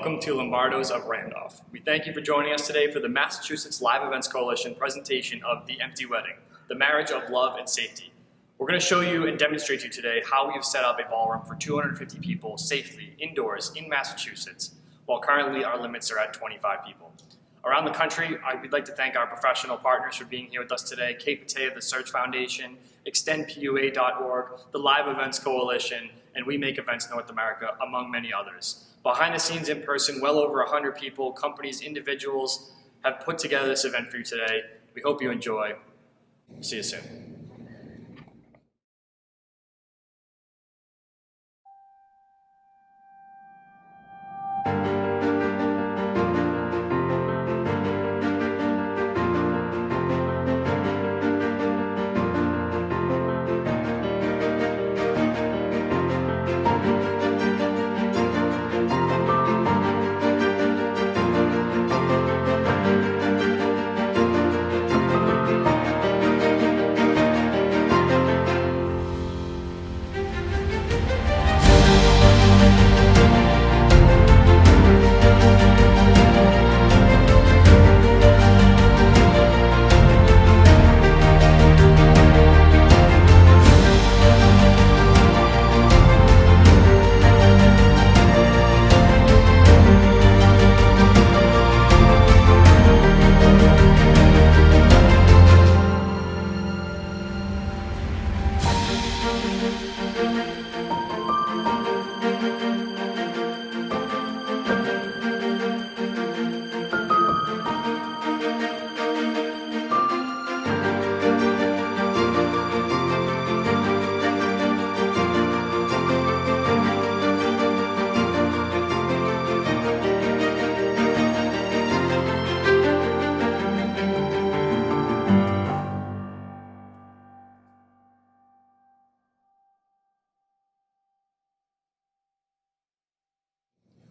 welcome to Lombardo's of Randolph. We thank you for joining us today for the Massachusetts Live Events Coalition presentation of The Empty Wedding, the marriage of love and safety. We're going to show you and demonstrate to you today how we've set up a ballroom for 250 people safely indoors in Massachusetts, while currently our limits are at 25 people. Around the country, we'd like to thank our professional partners for being here with us today, Patay of the Search Foundation, extendpua.org, the Live Events Coalition, and We Make Events North America, among many others. Behind the scenes in person, well over 100 people, companies, individuals have put together this event for you today. We hope you enjoy. See you soon.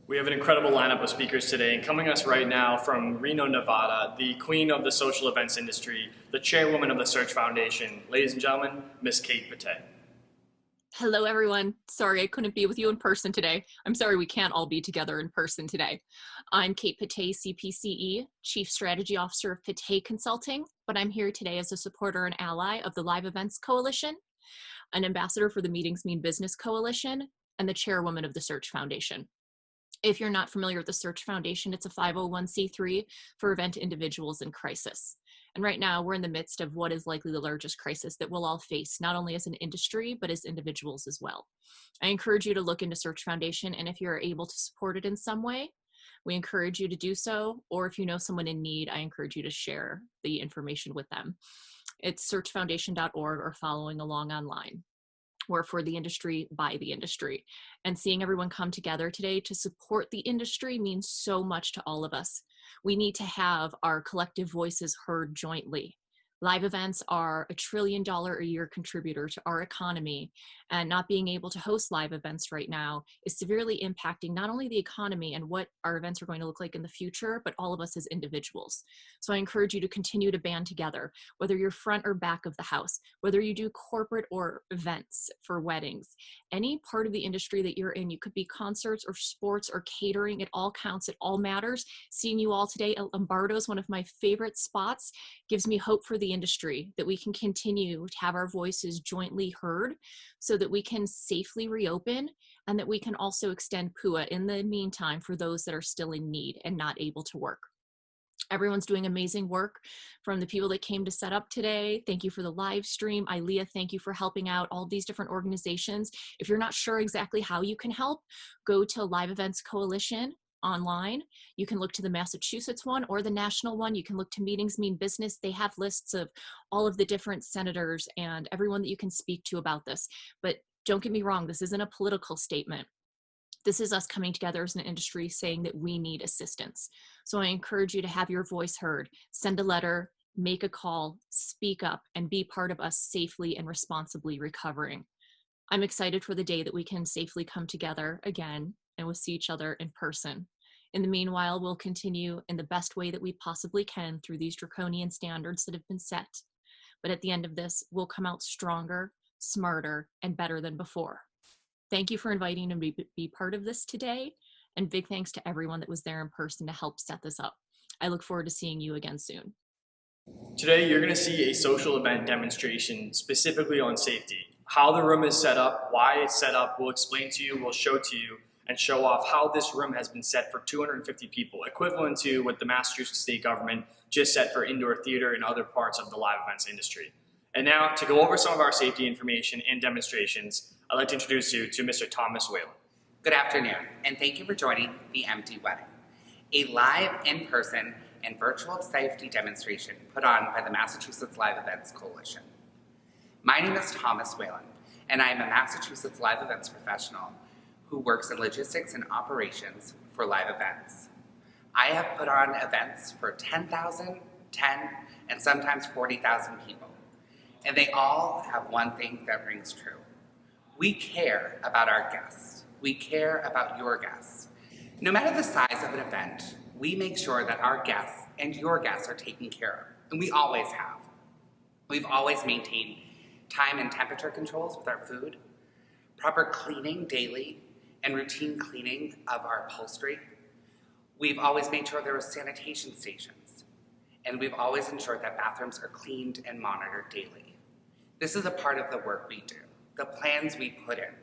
We have an incredible lineup of speakers today, and coming us right now from Reno, Nevada, the queen of the social events industry, the chairwoman of the Search Foundation. Ladies and gentlemen, Miss Kate Patay. Hello, everyone. Sorry I couldn't be with you in person today. I'm sorry we can't all be together in person today. I'm Kate Patay, CPCE, Chief Strategy Officer of Patay Consulting, but I'm here today as a supporter and ally of the Live Events Coalition, an ambassador for the Meetings Mean Business Coalition, and the chairwoman of the Search Foundation. If you're not familiar with the Search Foundation, it's a 501c3 for event individuals in crisis. And right now we're in the midst of what is likely the largest crisis that we'll all face, not only as an industry, but as individuals as well. I encourage you to look into Search Foundation, and if you're able to support it in some way, we encourage you to do so, or if you know someone in need, I encourage you to share the information with them. It's searchfoundation.org or following along online. We're for the industry, by the industry. And seeing everyone come together today to support the industry means so much to all of us. We need to have our collective voices heard jointly. Live events are $1 trillion a year contributor to our economy, and not being able to host live events right now is severely impacting not only the economy and what our events are going to look like in the future, but all of us as individuals. So I encourage you to continue to band together, whether you're front or back of the house, whether you do corporate or events for weddings, any part of the industry that you're in. You could be concerts or sports or catering. It all counts. It all matters. Seeing you all today at Lombardo is one of my favorite spots. Gives me hope for the industry that we can continue to have our voices jointly heard so that we can safely reopen, and that we can also extend PUA in the meantime for those that are still in need and not able to work. Everyone's doing amazing work, from the people that came to set up today. Thank you for the live stream. ILEA, thank you for helping out all these different organizations. If you're not sure exactly how you can help, go to Live Events Coalition online. You can look to the Massachusetts one or the national one. You can look to Meetings Mean Business. They have lists of all of the different senators and everyone that you can speak to about this. But don't get me wrong, this isn't a political statement. This is us coming together as an industry saying that we need assistance. So I encourage you to have your voice heard. Send a letter, make a call, speak up, and be part of us safely and responsibly recovering. I'm excited for the day that we can safely come together again and we'll see each other in person. In the meanwhile, we'll continue in the best way that we possibly can through these draconian standards that have been set. But at the end of this, we'll come out stronger, smarter, and better than before. Thank you for inviting me to be part of this today. And big thanks to everyone that was there in person to help set this up. I look forward to seeing you again soon. Today, you're going to see a social event demonstration specifically on safety. How the room is set up, why it's set up, we'll explain to you, we'll show to you, and show off how this room has been set for 250 people, equivalent to what the Massachusetts state government just set for indoor theater and other parts of the live events industry. And now, to go over some of our safety information and demonstrations, I'd like to introduce you to Mr. Thomas Whelan. Good afternoon, and thank you for joining the Empty Wedding, a live, in-person, and virtual safety demonstration put on by the Massachusetts Live Events Coalition. My name is Thomas Whelan, and I am a Massachusetts live events professional who works in logistics and operations for live events. I have put on events for 10,000, 10, and sometimes 40,000 people, and they all have one thing that rings true. We care about our guests. We care about your guests. No matter the size of an event, we make sure that our guests and your guests are taken care of, and we always have. We've always maintained time and temperature controls with our food, proper cleaning daily, and routine cleaning of our upholstery. We've always made sure there were sanitation stations, and we've always ensured that bathrooms are cleaned and monitored daily. This is a part of the work we do, the plans we put in.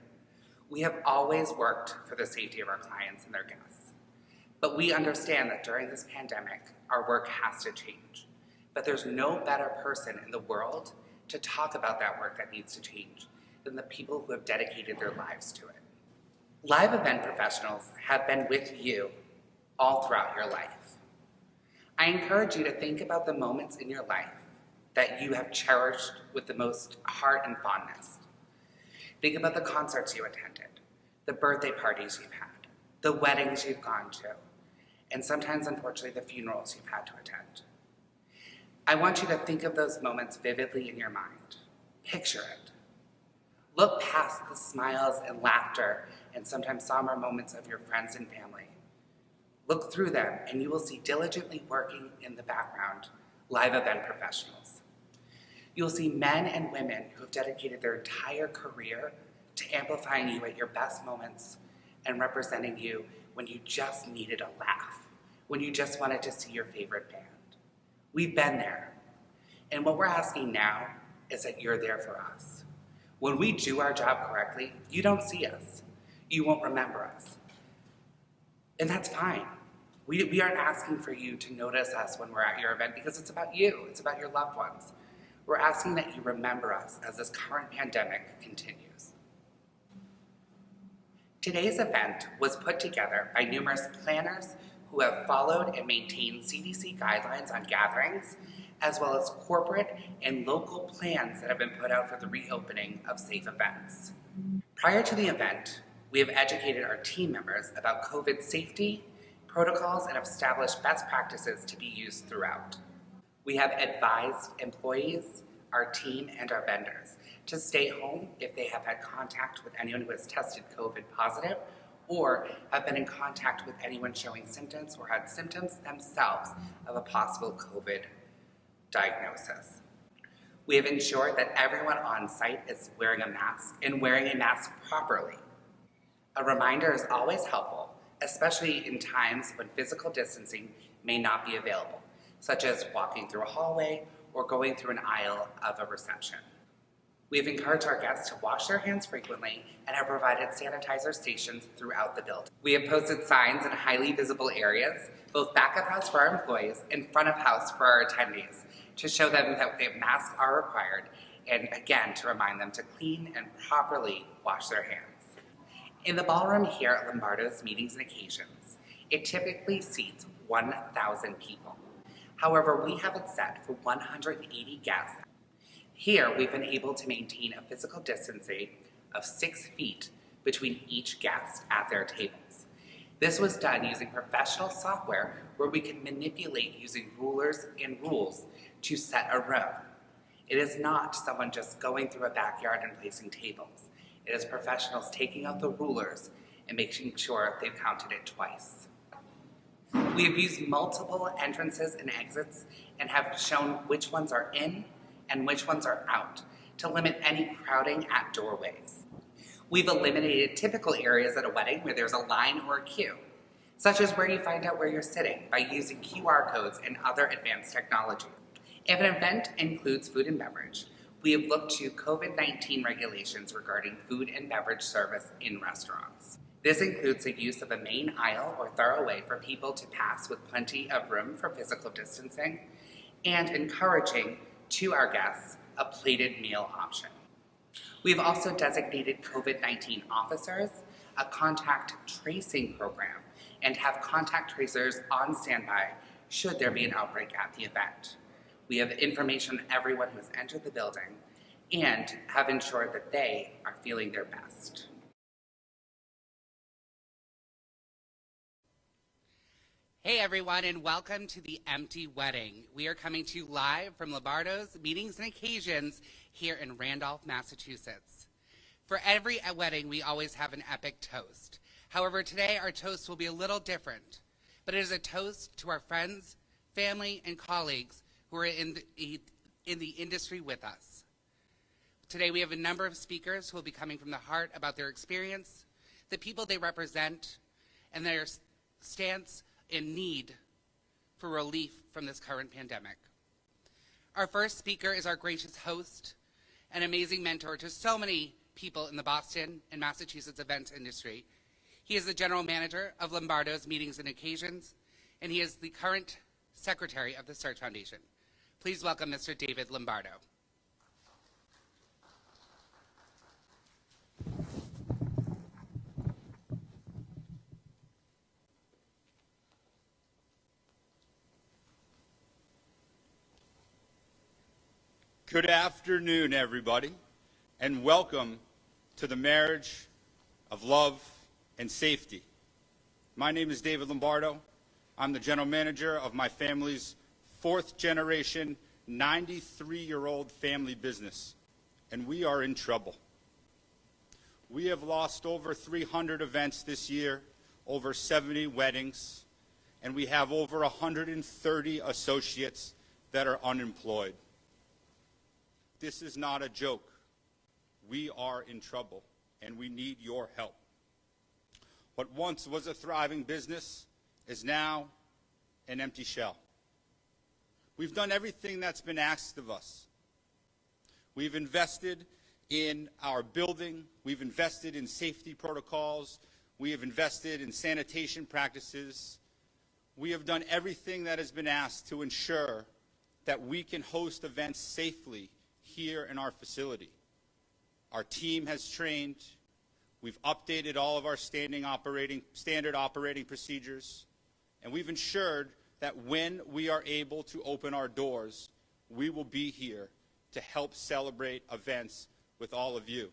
We have always worked for the safety of our clients and their guests. But we understand that during this pandemic, our work has to change. But there's no better person in the world to talk about that work that needs to change than the people who have dedicated their lives to it. Live event professionals have been with you all throughout your life. I encourage you to think about the moments in your life that you have cherished with the most heart and fondness. Think about the concerts you attended, the birthday parties you've had, the weddings you've gone to, and sometimes, unfortunately, the funerals you've had to attend. I want you to think of those moments vividly in your mind. Picture it. Look past the smiles and laughter and sometimes somber moments of your friends and family. Look through them and you will see diligently working in the background live event professionals. You'll see men and women who have dedicated their entire career to amplifying you at your best moments and representing you when you just needed a laugh, when you just wanted to see your favorite band. We've been there. And what we're asking now is that you're there for us. When we do our job correctly, you don't see us. You won't remember us. And that's fine. We aren't asking for you to notice us when we're at your event because it's about you. It's about your loved ones. We're asking that you remember us as this current pandemic continues. Today's event was put together by numerous planners who have followed and maintained CDC guidelines on gatherings, as well as corporate and local plans that have been put out for the reopening of safe events. Prior to the event, we have educated our team members about COVID safety, protocols, and have established best practices to be used throughout. We have advised employees, our team, and our vendors to stay home if they have had contact with anyone who has tested COVID positive or have been in contact with anyone showing symptoms or had symptoms themselves of a possible COVID diagnosis. We have ensured that everyone on site is wearing a mask and wearing a mask properly. A reminder is always helpful, especially in times when physical distancing may not be available, such as walking through a hallway or going through an aisle of a reception. We have encouraged our guests to wash their hands frequently and have provided sanitizer stations throughout the building. We have posted signs in highly visible areas, both back of house for our employees and front of house for our attendees, to show them that masks are required and, again, to remind them to clean and properly wash their hands. In the ballroom here at Lombardo's Meetings and Occasions, it typically seats 1,000 people. However, we have it set for 180 guests. Here, we've been able to maintain a physical distancing of 6 feet between each guest at their tables. This was done using professional software where we can manipulate using rulers and rules to set a row. It is not someone just going through a backyard and placing tables. It is professionals taking out the rulers and making sure they've counted it twice. We have used multiple entrances and exits and have shown which ones are in and which ones are out to limit any crowding at doorways. We've eliminated typical areas at a wedding where there's a line or a queue. such as where you find out where you're sitting by using QR codes and other advanced technology. If an event includes food and beverage, we have looked to COVID-19 regulations regarding food and beverage service in restaurants. This includes the use of a main aisle or thoroughway for people to pass with plenty of room for physical distancing, and encouraging to our guests a plated meal option. We've also designated COVID-19 officers, a contact tracing program, and have contact tracers on standby should there be an outbreak at the event. We have information on everyone who's entered the building and have ensured that they are feeling their best. Hey everyone, and welcome to the Empty Wedding. We are coming to you live from Lombardo's Meetings and Occasions here in Randolph, Massachusetts. For every wedding, we always have an epic toast. However, today our toast will be a little different, but it is a toast to our friends, family, and colleagues who are in the industry with us. Today we have a number of speakers who will be coming from the heart about their experience, the people they represent, and their stance in need for relief from this current pandemic. Our first speaker is our gracious host, an amazing mentor to so many people in the Boston and Massachusetts events industry. He is the general manager of Lombardo's Meetings and Occasions, and he is the current secretary of the Search Foundation. Please welcome Mr. David Lombardo. Good afternoon, everybody, and welcome to the marriage of love and safety. My name is David Lombardo. I'm the general manager of my family's fourth generation, 93-year-old family business, and we are in trouble. We have lost over 300 events this year, over 70 weddings, and we have over 130 associates that are unemployed. This is not a joke. We are in trouble, and we need your help. What once was a thriving business is now an empty shell. We've done everything that's been asked of us. We've invested in our building. We've invested in safety protocols. We have invested in sanitation practices. We have done everything that has been asked to ensure that we can host events safely here in our facility. Our team has trained. We've updated all of our standard operating procedures, and we've ensured that when we are able to open our doors, we will be here to help celebrate events with all of you.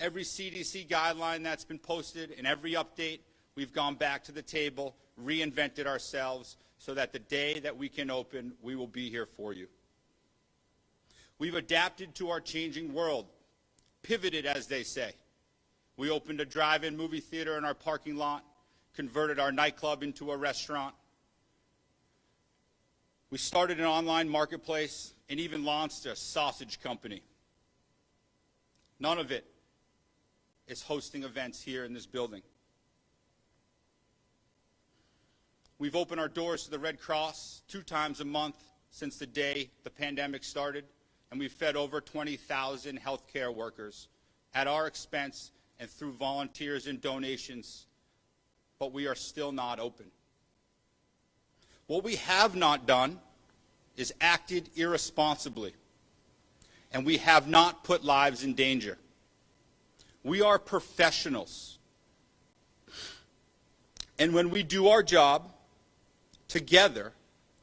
Every CDC guideline that's been posted and every update, we've gone back to the table, reinvented ourselves, so that the day that we can open, we will be here for you. We've adapted to our changing world, pivoted, as they say. We opened a drive-in movie theater in our parking lot, converted our nightclub into a restaurant. We started an online marketplace and even launched a sausage company. None of it is hosting events here in this building. We've opened our doors to the Red Cross 2 times a month since the day the pandemic started, and we've fed over 20,000 healthcare workers at our expense and through volunteers and donations, but we are still not open. What we have not done is acted irresponsibly, and we have not put lives in danger. We are professionals, and when we do our job, together,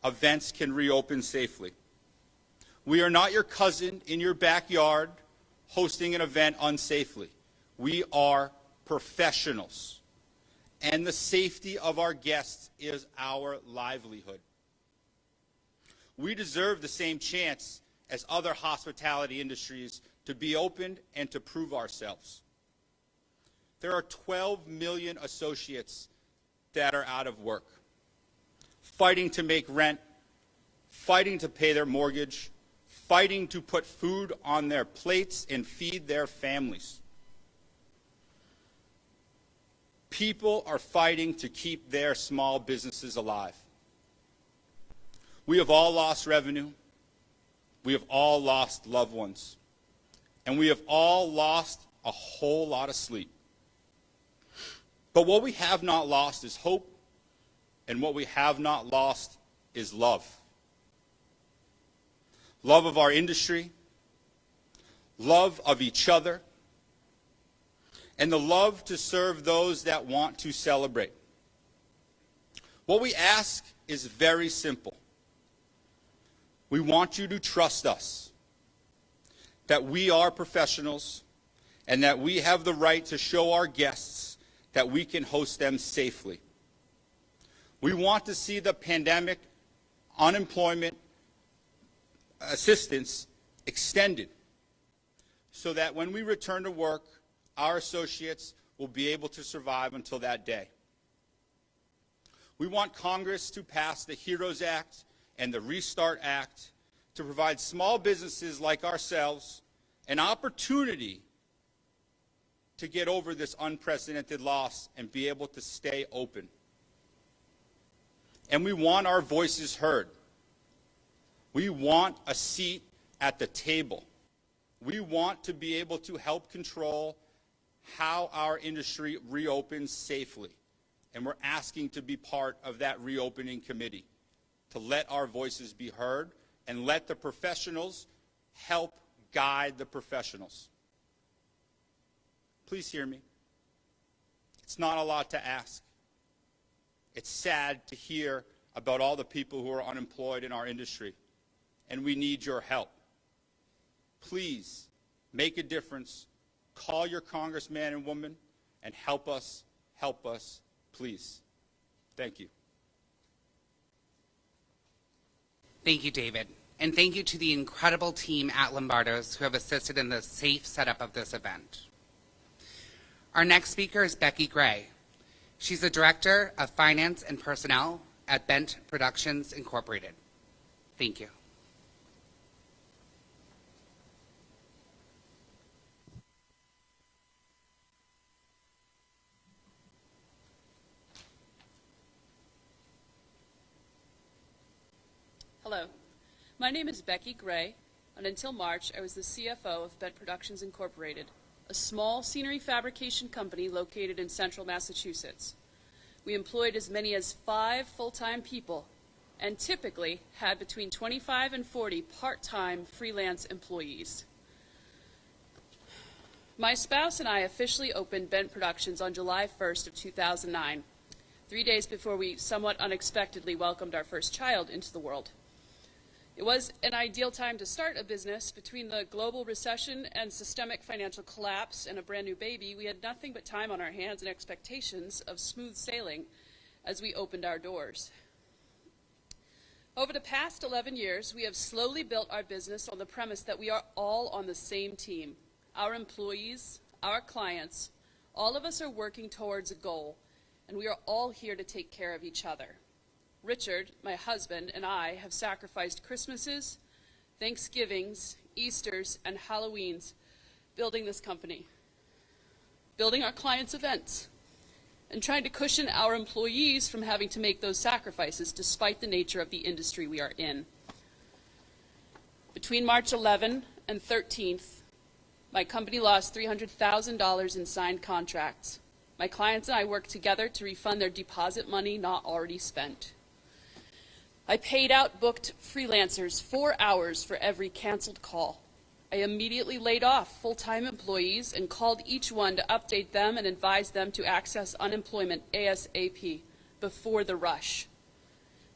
events can reopen safely. We are not your cousin in your backyard hosting an event unsafely. We are professionals, and the safety of our guests is our livelihood. We deserve the same chance as other hospitality industries to be opened and to prove ourselves. There are 12 million associates that are out of work, fighting to make rent, fighting to pay their mortgage, fighting to put food on their plates and feed their families. People are fighting to keep their small businesses alive. We have all lost revenue. We have all lost loved ones. And we have all lost a whole lot of sleep. But what we have not lost is hope, and what we have not lost is love. Love of our industry, love of each other, and the love to serve those that want to celebrate. What we ask is very simple. We want you to trust us, that we are professionals, and that we have the right to show our guests that we can host them safely. We want to see the pandemic unemployment assistance extended so that when we return to work, our associates will be able to survive until that day. We want Congress to pass the HEROES Act and the Restart Act to provide small businesses like ourselves an opportunity to get over this unprecedented loss and be able to stay open. And we want our voices heard. We want a seat at the table. We want to be able to help control how our industry reopens safely. And we're asking to be part of that reopening committee, to let our voices be heard and let the professionals help guide the professionals. Please hear me. It's not a lot to ask. It's sad to hear about all the people who are unemployed in our industry, and we need your help. Please make a difference. Call your congressman and woman and help us, please. Thank you. Thank you, David. And thank you to the incredible team at Lombardo's who have assisted in the safe setup of this event. Our next speaker is Becki Gray. She's the Director of Finance and Personnel at Bent Productions Incorporated. Thank you. Hello, my name is Becki Gray, and until March, I was the CFO of Bent Productions Incorporated, a small scenery fabrication company located in central Massachusetts. We employed as many as 5 full-time people and typically had between 25 and 40 part-time freelance employees. My spouse and I officially opened Bent Productions on July 1st of 2009, 3 days before we somewhat unexpectedly welcomed our first child into the world. It was an ideal time to start a business. Between the global recession and systemic financial collapse and a brand new baby, we had nothing but time on our hands and expectations of smooth sailing as we opened our doors. Over the past 11 years, we have slowly built our business on the premise that we are all on the same team. Our employees, our clients, all of us are working towards a goal, and we are all here to take care of each other. Richard, my husband, and I have sacrificed Christmases, Thanksgivings, Easters, and Halloweens building this company, building our clients' events, and trying to cushion our employees from having to make those sacrifices despite the nature of the industry we are in. Between March 11 and 13th, my company lost $300,000 in signed contracts. My clients and I worked together to refund their deposit money not already spent. I paid out booked freelancers 4 hours for every canceled call. I immediately laid off full-time employees and called each one to update them and advise them to access unemployment ASAP before the rush.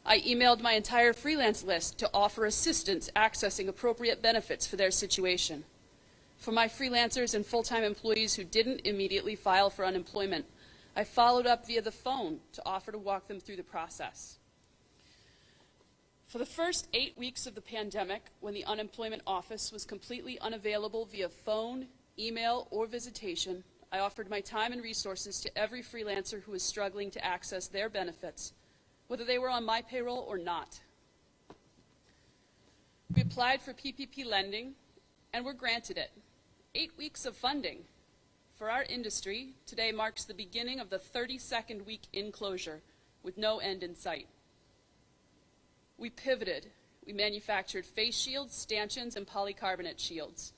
I emailed my entire freelance list to offer assistance accessing appropriate benefits for their situation. For my freelancers and full-time employees who didn't immediately file for unemployment, I followed up via the phone to offer to walk them through the process. For the first 8 weeks of the pandemic, when the unemployment office was completely unavailable via phone, email, or visitation, I offered my time and resources to every freelancer who was struggling to access their benefits, whether they were on my payroll or not. We applied for PPP lending and were granted it. 8 weeks of funding For our industry, today marks the beginning of the 32nd week in closure, with no end in sight. We pivoted. We manufactured face shields, stanchions, and polycarbonate shields.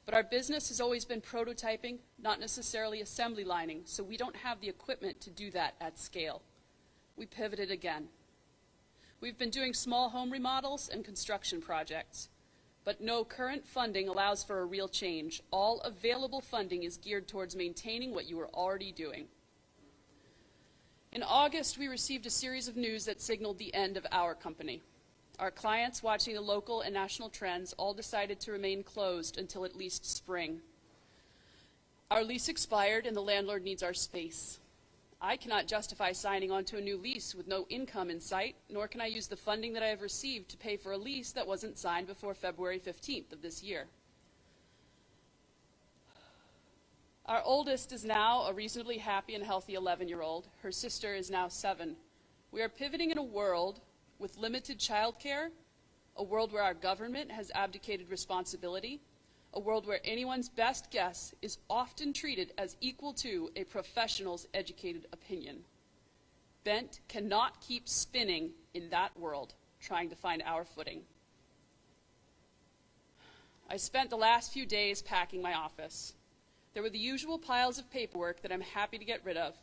But our business has always been prototyping, not necessarily assembly lining, so we don't have the equipment to do that at scale. We pivoted again. We've been doing small home remodels and construction projects, but no current funding allows for a real change. All available funding is geared towards maintaining what you are already doing. In August, we received a series of news that signaled the end of our company. Our clients, watching the local and national trends, all decided to remain closed until at least spring. Our lease expired and the landlord needs our space. I cannot justify signing onto a new lease with no income in sight, nor can I use the funding that I have received to pay for a lease that wasn't signed before February 15th of this year. Our oldest is now a reasonably happy and healthy 11-year-old. Her sister is now 7. We are pivoting in a world with limited childcare, a world where our government has abdicated responsibility, a world where anyone's best guess is often treated as equal to a professional's educated opinion. Bent cannot keep spinning in that world, trying to find our footing. I spent the last few days packing my office. There were the usual piles of paperwork that I'm happy to get rid of.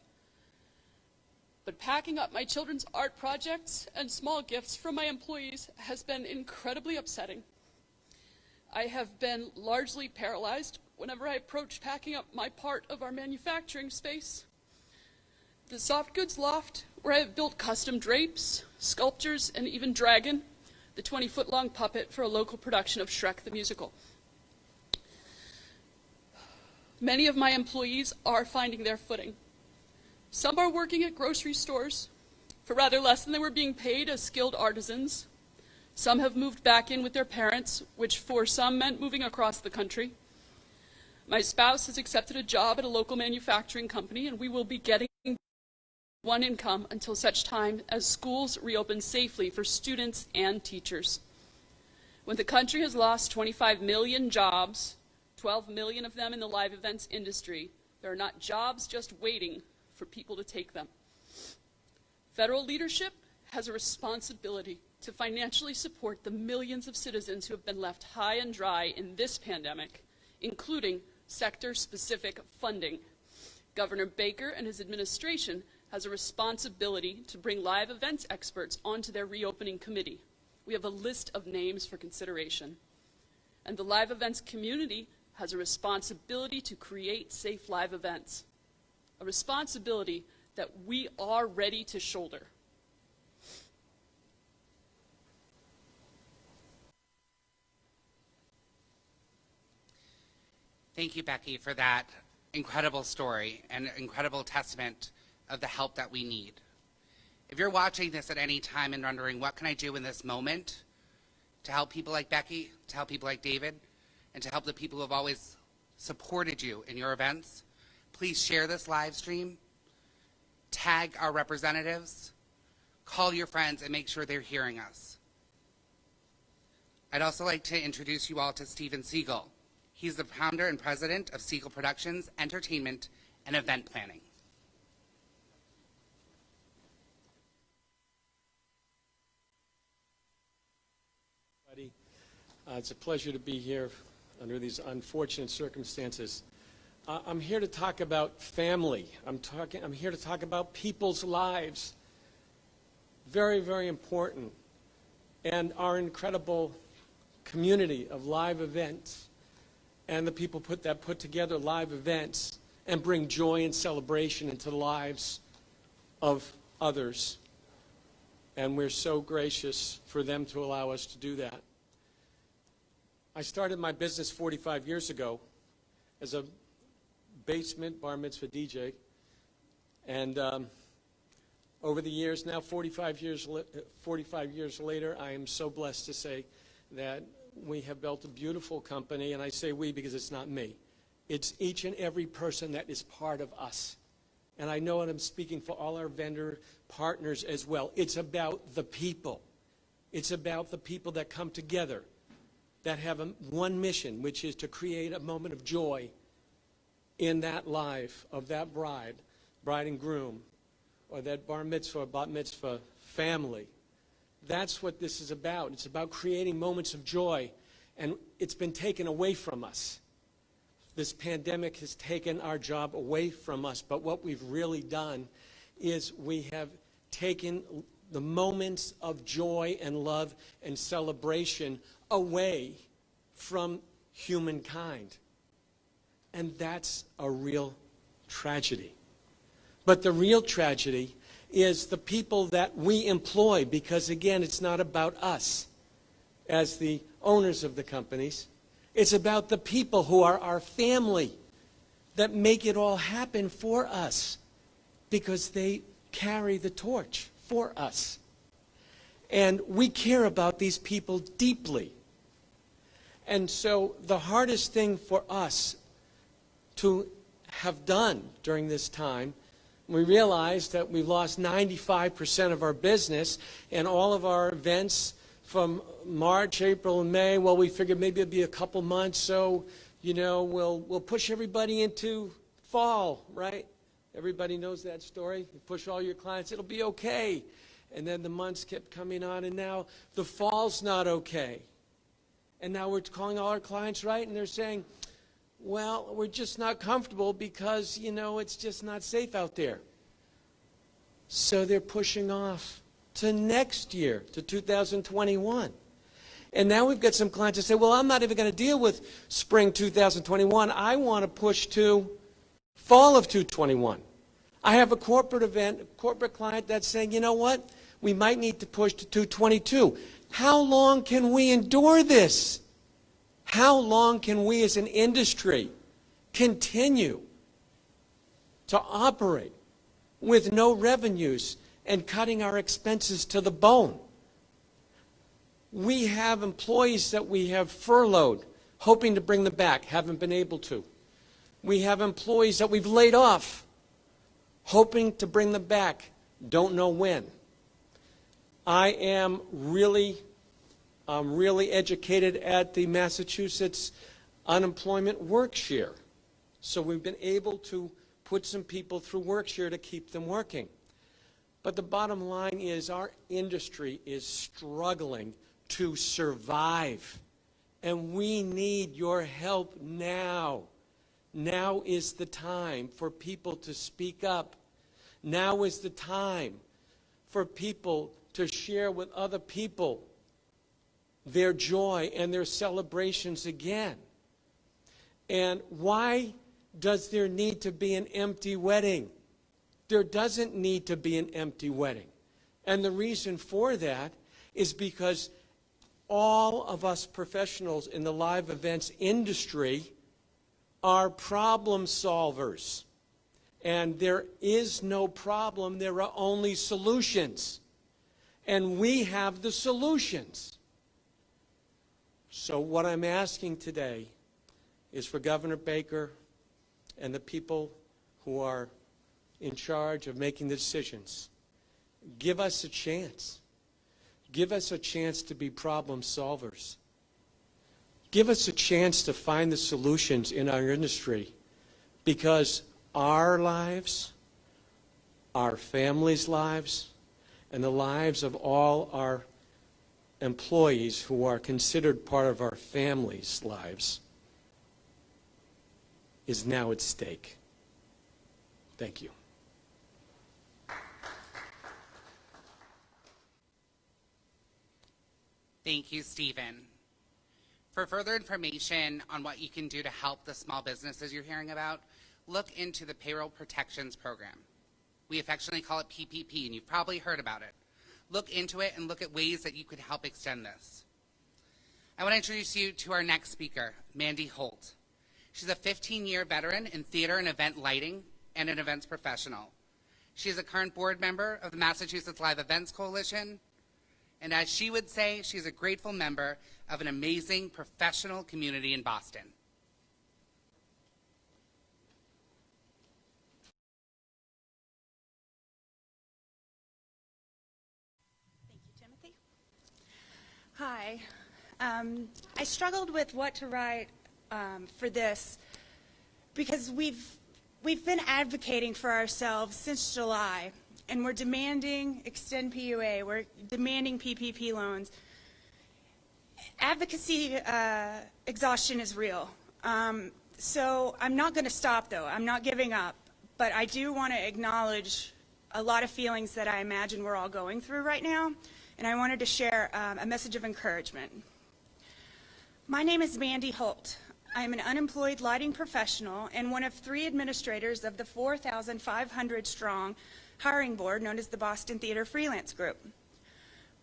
But packing up my children's art projects and small gifts from my employees has been incredibly upsetting. I have been largely paralyzed whenever I approach packing up my part of our manufacturing space. The soft goods loft, where I have built custom drapes, sculptures, and even Dragon, the 20-foot-long puppet for a local production of Shrek the Musical. Many of my employees are finding their footing. Some are working at grocery stores for rather less than they were being paid as skilled artisans. Some have moved back in with their parents, which for some meant moving across the country. My spouse has accepted a job at a local manufacturing company, and we will be getting one income until such time as schools reopen safely for students and teachers. When the country has lost 25 million jobs, 12 million of them in the live events industry, there are not jobs just waiting for people to take them. Federal leadership has a responsibility to financially support the millions of citizens who have been left high and dry in this pandemic, including sector-specific funding. Governor Baker and his administration has a responsibility to bring live events experts onto their reopening committee. We have a list of names for consideration. And the live events community has a responsibility to create safe live events, a responsibility that we are ready to shoulder. Thank you, Becki, for that incredible story and incredible testament of the help that we need. If you're watching this at any time and wondering, what can I do in this moment to help people like Becki, to help people like David, and to help the people who have always supported you in your events, please share this live stream, tag our representatives, call your friends, and make sure they're hearing us. I'd also like to introduce you all to Steven Siagel. He's the founder and president of Siagel Productions, Entertainment, and Event Planning. It's a pleasure to be here under these unfortunate circumstances. I'm here to talk about family. I'm here to talk about people's lives. Very, very important. And our incredible community of live events and the people that put together live events and bring joy and celebration into the lives of others. And we're so gracious for them to allow us to do that. I started my business 45 years ago as a basement bar mitzvah DJ. And over the years, now 45 years later, I am so blessed to say that we have built a beautiful company, and I say we because it's not me. It's each and every person that is part of us. And I know that I'm speaking for all our vendor partners as well. It's about the people. It's about the people that come together, that have one mission, which is to create a moment of joy in that life of that bride and groom, or that bar mitzvah or bat mitzvah family. That's what this is about. It's about creating moments of joy, and it's been taken away from us. This pandemic has taken our job away from us, but what we've really done is we have taken the moments of joy and love and celebration away from humankind. And that's a real tragedy. But the real tragedy is the people that we employ, because again, it's not about us as the owners of the companies. It's about the people who are our family that make it all happen for us, because they carry the torch for us. And we care about these people deeply. And so the hardest thing for us to have done during this time, we realized that we lost 95% of our business, and all of our events from March, April, and May, well, we figured maybe it'd be a couple months, so, you know, we'll push everybody into fall, right? Everybody knows that story. You push all your clients, it'll be okay. And then the months kept coming on, and now the fall's not okay. And now we're calling all our clients, right? And they're saying, well, we're just not comfortable because, you know, it's just not safe out there. So they're pushing off to next year, to 2021. And now we've got some clients that say, well, I'm not even going to deal with spring 2021. I want to push to fall of 2021. I have a corporate client that's saying, you know what? We might need to push to 2022. How long can we endure this? How long can we as an industry continue to operate with no revenues and cutting our expenses to the bone? We have employees that we have furloughed, hoping to bring them back, haven't been able to. We have employees that we've laid off, hoping to bring them back, don't know when. I am really educated at the Massachusetts Unemployment Work-Share. So we've been able to put some people through Work-Share to keep them working. But the bottom line is our industry is struggling to survive. And we need your help now. Now is the time for people to speak up. Now is the time for people to share with other people their joy and their celebrations again. And why does there need to be an empty wedding? There doesn't need to be an empty wedding. And the reason for that is because all of us professionals in the live events industry are problem solvers. And there is no problem, there are only solutions. And we have the solutions. So what I'm asking today is for Governor Baker and the people who are in charge of making the decisions, give us a chance. Give us a chance to be problem solvers. Give us a chance to find the solutions in our industry, because our lives, our families' lives, and the lives of all our employees who are considered part of our families' lives is now at stake. Thank you. Thank you, Stephen. For further information on what you can do to help the small businesses you're hearing about, look into the Payroll Protections Program. We affectionately call it PPP, and you've probably heard about it. Look into it and look at ways that you could help extend this. I want to introduce you to our next speaker, Mandie Holt. She's a 15-year veteran in theater and event lighting and an events professional. She is a current board member of the Massachusetts Live Events Coalition, and as she would say, she's a grateful member of an amazing professional community in Boston. Thank you, Timothy. Hi. I struggled with what to write for this because we've been advocating for ourselves since July, and we're demanding extend PUA, we're demanding PPP loans. Advocacy exhaustion is real. So I'm not going to stop, though. I'm not giving up. But I do want to acknowledge a lot of feelings that I imagine we're all going through right now, and I wanted to share a message of encouragement. My name is Mandie Holt. I am an unemployed lighting professional and one of 3 administrators of the 4,500-strong hiring board known as the Boston Theater Freelance Group.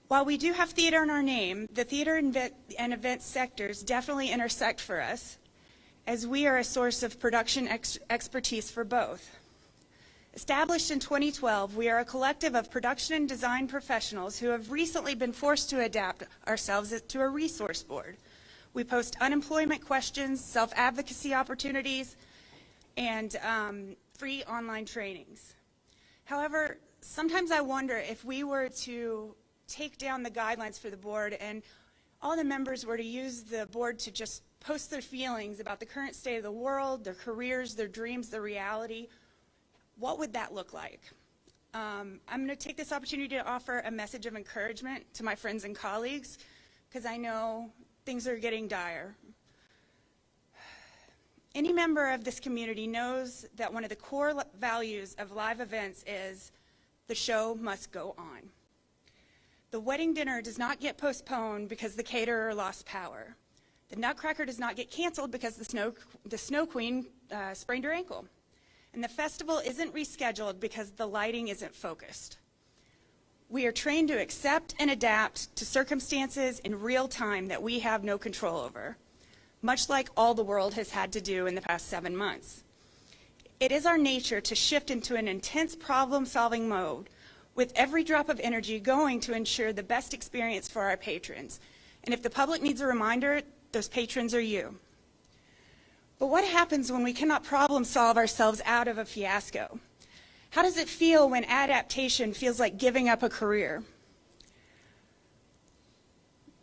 While we do have theater in our name, the theater and event sectors definitely intersect for us, as we are a source of production expertise for both. Established in 2012, we are a collective of production and design professionals who have recently been forced to adapt ourselves to a resource board. We post unemployment questions, self-advocacy opportunities, and free online trainings. However, sometimes I wonder if we were to take down the guidelines for the board and all the members were to use the board to just post their feelings about the current state of the world, their careers, their dreams, their reality, what would that look like? I'm going to take this opportunity to offer a message of encouragement to my friends and colleagues, because I know things are getting dire. Any member of this community knows that one of the core values of live events is the show must go on. The wedding dinner does not get postponed because the caterer lost power. The Nutcracker does not get canceled because the Snow Queen sprained her ankle. And the festival isn't rescheduled because the lighting isn't focused. We are trained to accept and adapt to circumstances in real time that we have no control over, much like all the world has had to do in the past 7 months. It is our nature to shift into an intense problem-solving mode, with every drop of energy going to ensure the best experience for our patrons. And if the public needs a reminder, those patrons are you. But what happens when we cannot problem solve ourselves out of a fiasco? How does it feel when adaptation feels like giving up a career?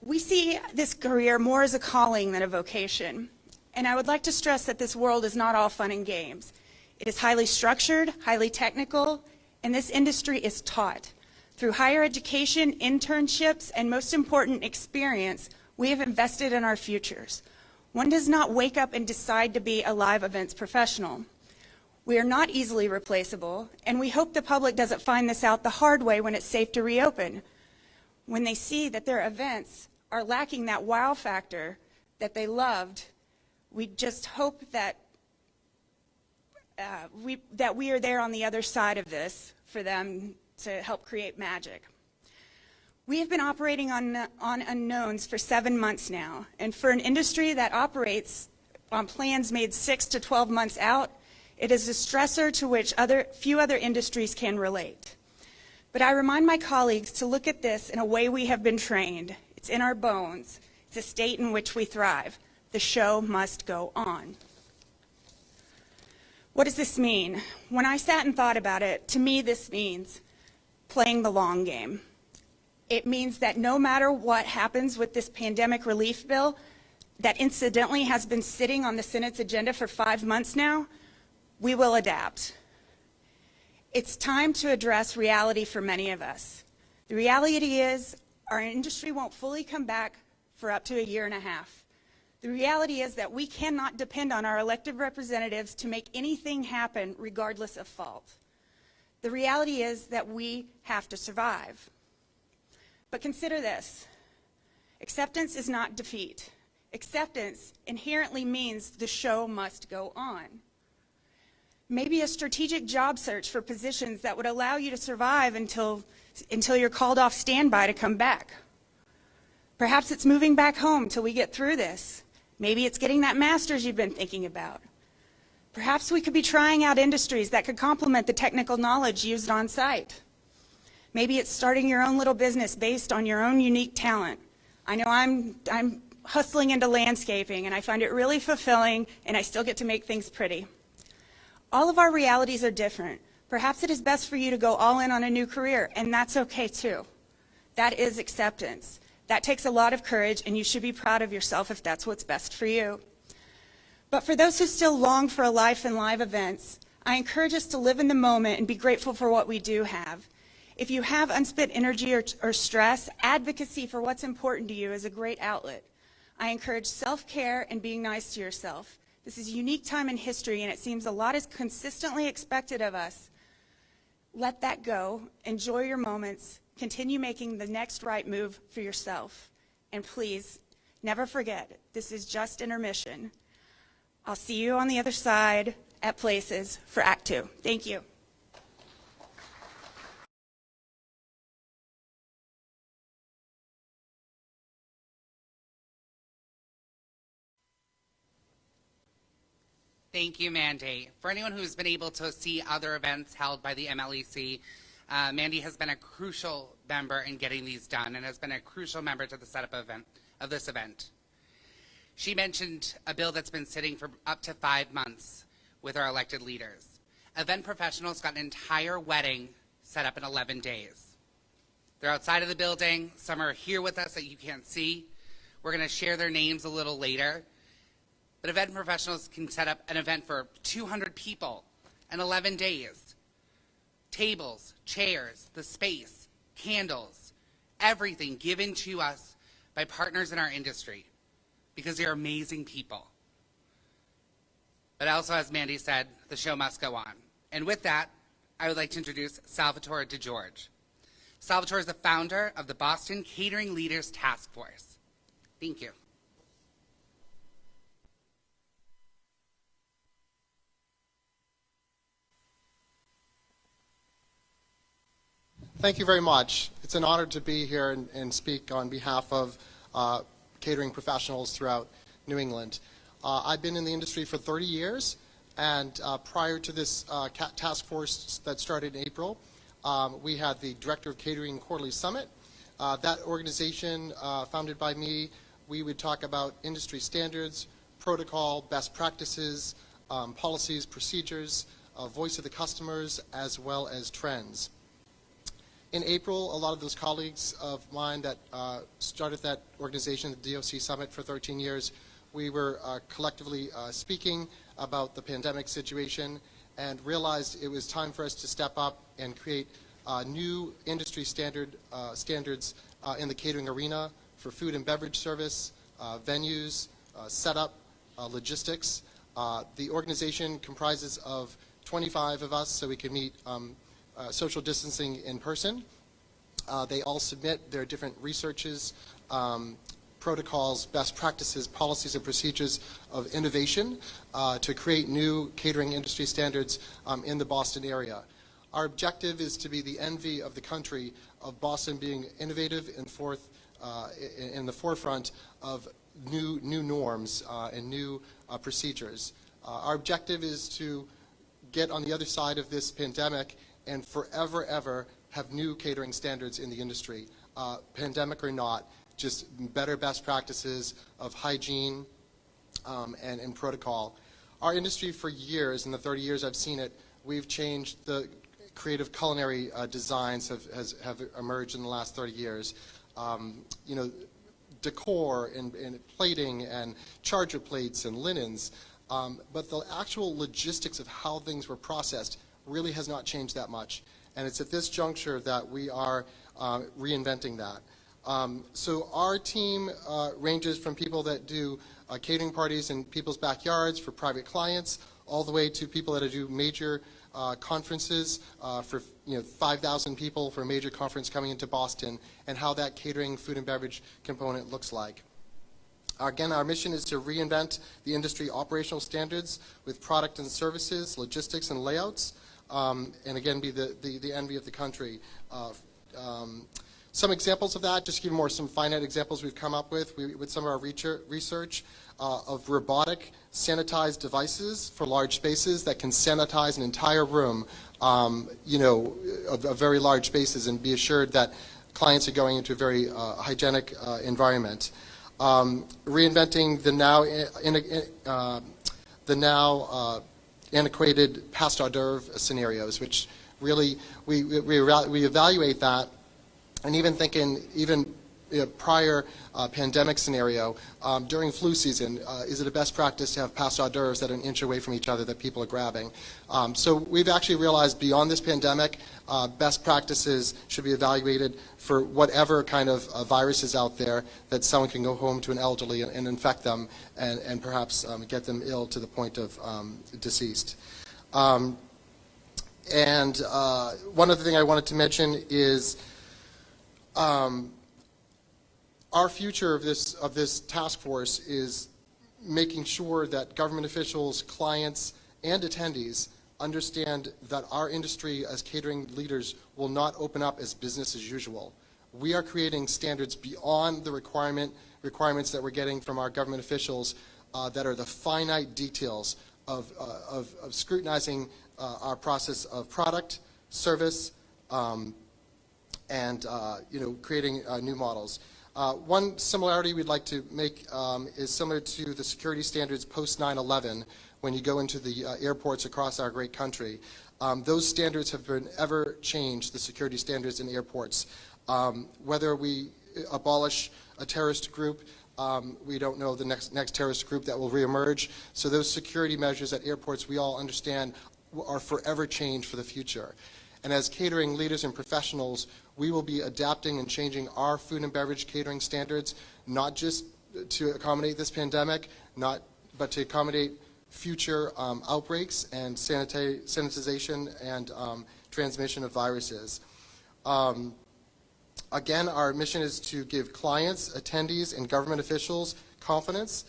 We see this career more as a calling than a vocation. And I would like to stress that this world is not all fun and games. It is highly structured, highly technical, and this industry is taught. Through higher education, internships, and most important, experience, we have invested in our futures. One does not wake up and decide to be a live events professional. We are not easily replaceable, and we hope the public doesn't find this out the hard way when it's safe to reopen. When they see that their events are lacking that wow factor that they loved, we just hope that we are there on the other side of this for them to help create magic. We have been operating on unknowns for 7 months now, and for an industry that operates on plans made 6 to 12 months out, it is a stressor to which few other industries can relate. But I remind my colleagues to look at this in a way we have been trained. It's in our bones. It's a state in which we thrive. The show must go on. What does this mean? When I sat and thought about it, to me this means playing the long game. It means that no matter what happens with this pandemic relief bill that incidentally has been sitting on the Senate's agenda for 5 months now, we will adapt. It's time to address reality for many of us. The reality is our industry won't fully come back for up to 1.5 years. The reality is that we cannot depend on our elected representatives to make anything happen regardless of fault. The reality is that we have to survive. But consider this. Acceptance is not defeat. Acceptance inherently means the show must go on. Maybe a strategic job search for positions that would allow you to survive until you're called off standby to come back. Perhaps it's moving back home till we get through this. Maybe it's getting that master's you've been thinking about. Perhaps we could be trying out industries that could complement the technical knowledge used on site. Maybe it's starting your own little business based on your own unique talent. I know I'm hustling into landscaping, and I find it really fulfilling, and I still get to make things pretty. All of our realities are different. Perhaps it is best for you to go all in on a new career, and that's okay too. That is acceptance. That takes a lot of courage, and you should be proud of yourself if that's what's best for you. But for those who still long for a life in live events, I encourage us to live in the moment and be grateful for what we do have. If you have unspent energy or stress, advocacy for what's important to you is a great outlet. I encourage self-care and being nice to yourself. This is a unique time in history, and it seems a lot is consistently expected of us. Let that go. Enjoy your moments. Continue making the next right move for yourself. And please, never forget, this is just intermission. I'll see you on the other side at Places for Act 2. Thank you. Thank you, Mandie. For anyone who's been able to see other events held by the MLEC, Mandie has been a crucial member in getting these done and has been a crucial member to the setup of this event. She mentioned a bill that's been sitting for up to 5 months with our elected leaders. Event professionals got an entire wedding set up in 11 days. They're outside of the building. Some are here with us that you can't see. We're going to share their names a little later. But event professionals can set up an event for 200 people in 11 days. Tables, chairs, the space, candles, everything given to us by partners in our industry because they're amazing people. But also, as Mandie said, the show must go on. And with that, I would like to introduce Salvatore DeGeorge. Salvatore is the founder of the Boston Catering Leaders Taskforce. Thank you. Thank you very much. It's an honor to be here and speak on behalf of catering professionals throughout New England. I've been in the industry for 30 years, and prior to this task force that started in April, we had the Director of Catering Quarterly Summit. That organization, founded by me, we would talk about industry standards, protocol, best practices, policies, procedures, voice of the customers, as well as trends. In April, a lot of those colleagues of mine that started that organization, the DOC Summit, for 13 years, we were collectively speaking about the pandemic situation and realized it was time for us to step up and create new industry standards in the catering arena for food and beverage service, venues, setup, logistics. The organization comprises of 25 of us, so we can meet social distancing in person. They all submit their different researches, protocols, best practices, policies, and procedures of innovation to create new catering industry standards in the Boston area. Our objective is to be the envy of the country of Boston being innovative and in the forefront of new norms and new procedures. Our objective is to get on the other side of this pandemic and forever, ever have new catering standards in the industry, pandemic or not, just better best practices of hygiene and protocol. Our industry for years, in the 30 years I've seen it, we've changed. The creative culinary designs have emerged in the last 30 years. You know, decor and plating and charger plates and linens, but the actual logistics of how things were processed really has not changed that much. And it's at this juncture that we are reinventing that. So our team ranges from people that do catering parties in people's backyards for private clients, all the way to people that do major conferences for 5,000 people for a major conference coming into Boston, and how that catering, food and beverage component looks like. Again, our mission is to reinvent the industry operational standards with product and services, logistics and layouts, and again be the envy of the country. Some examples of that, just to give you some finite examples we've come up with some of our research of robotic sanitized devices for large spaces that can sanitize an entire room, of very large spaces, and be assured that clients are going into a very hygienic environment. Reinventing the now antiquated past hors d'oeuvre scenarios, which really we evaluate that, and even prior pandemic scenario, during flu season, is it a best practice to have past hors d'oeuvres that are an inch away from each other that people are grabbing? So we've actually realized beyond this pandemic, best practices should be evaluated for whatever kind of virus is out there that someone can go home to an elderly and infect them and perhaps get them ill to the point of deceased. And one other thing I wanted to mention is our future of this task force is making sure that government officials, clients, and attendees understand that our industry as catering leaders will not open up as business as usual. We are creating standards beyond the requirements that we're getting from our government officials that are the finite details of scrutinizing our process of product, service, and creating new models. One similarity we'd like to make is similar to the security standards post 9/11 when you go into the airports across our great country. Those standards have been ever changed, the security standards in airports. Whether we abolish a terrorist group, we don't know the next terrorist group that will reemerge. So those security measures at airports, we all understand, are forever changed for the future. And as catering leaders and professionals, we will be adapting and changing our food and beverage catering standards, not just to accommodate this pandemic, but to accommodate future outbreaks and sanitization and transmission of viruses. Again, our mission is to give clients, attendees, and government officials confidence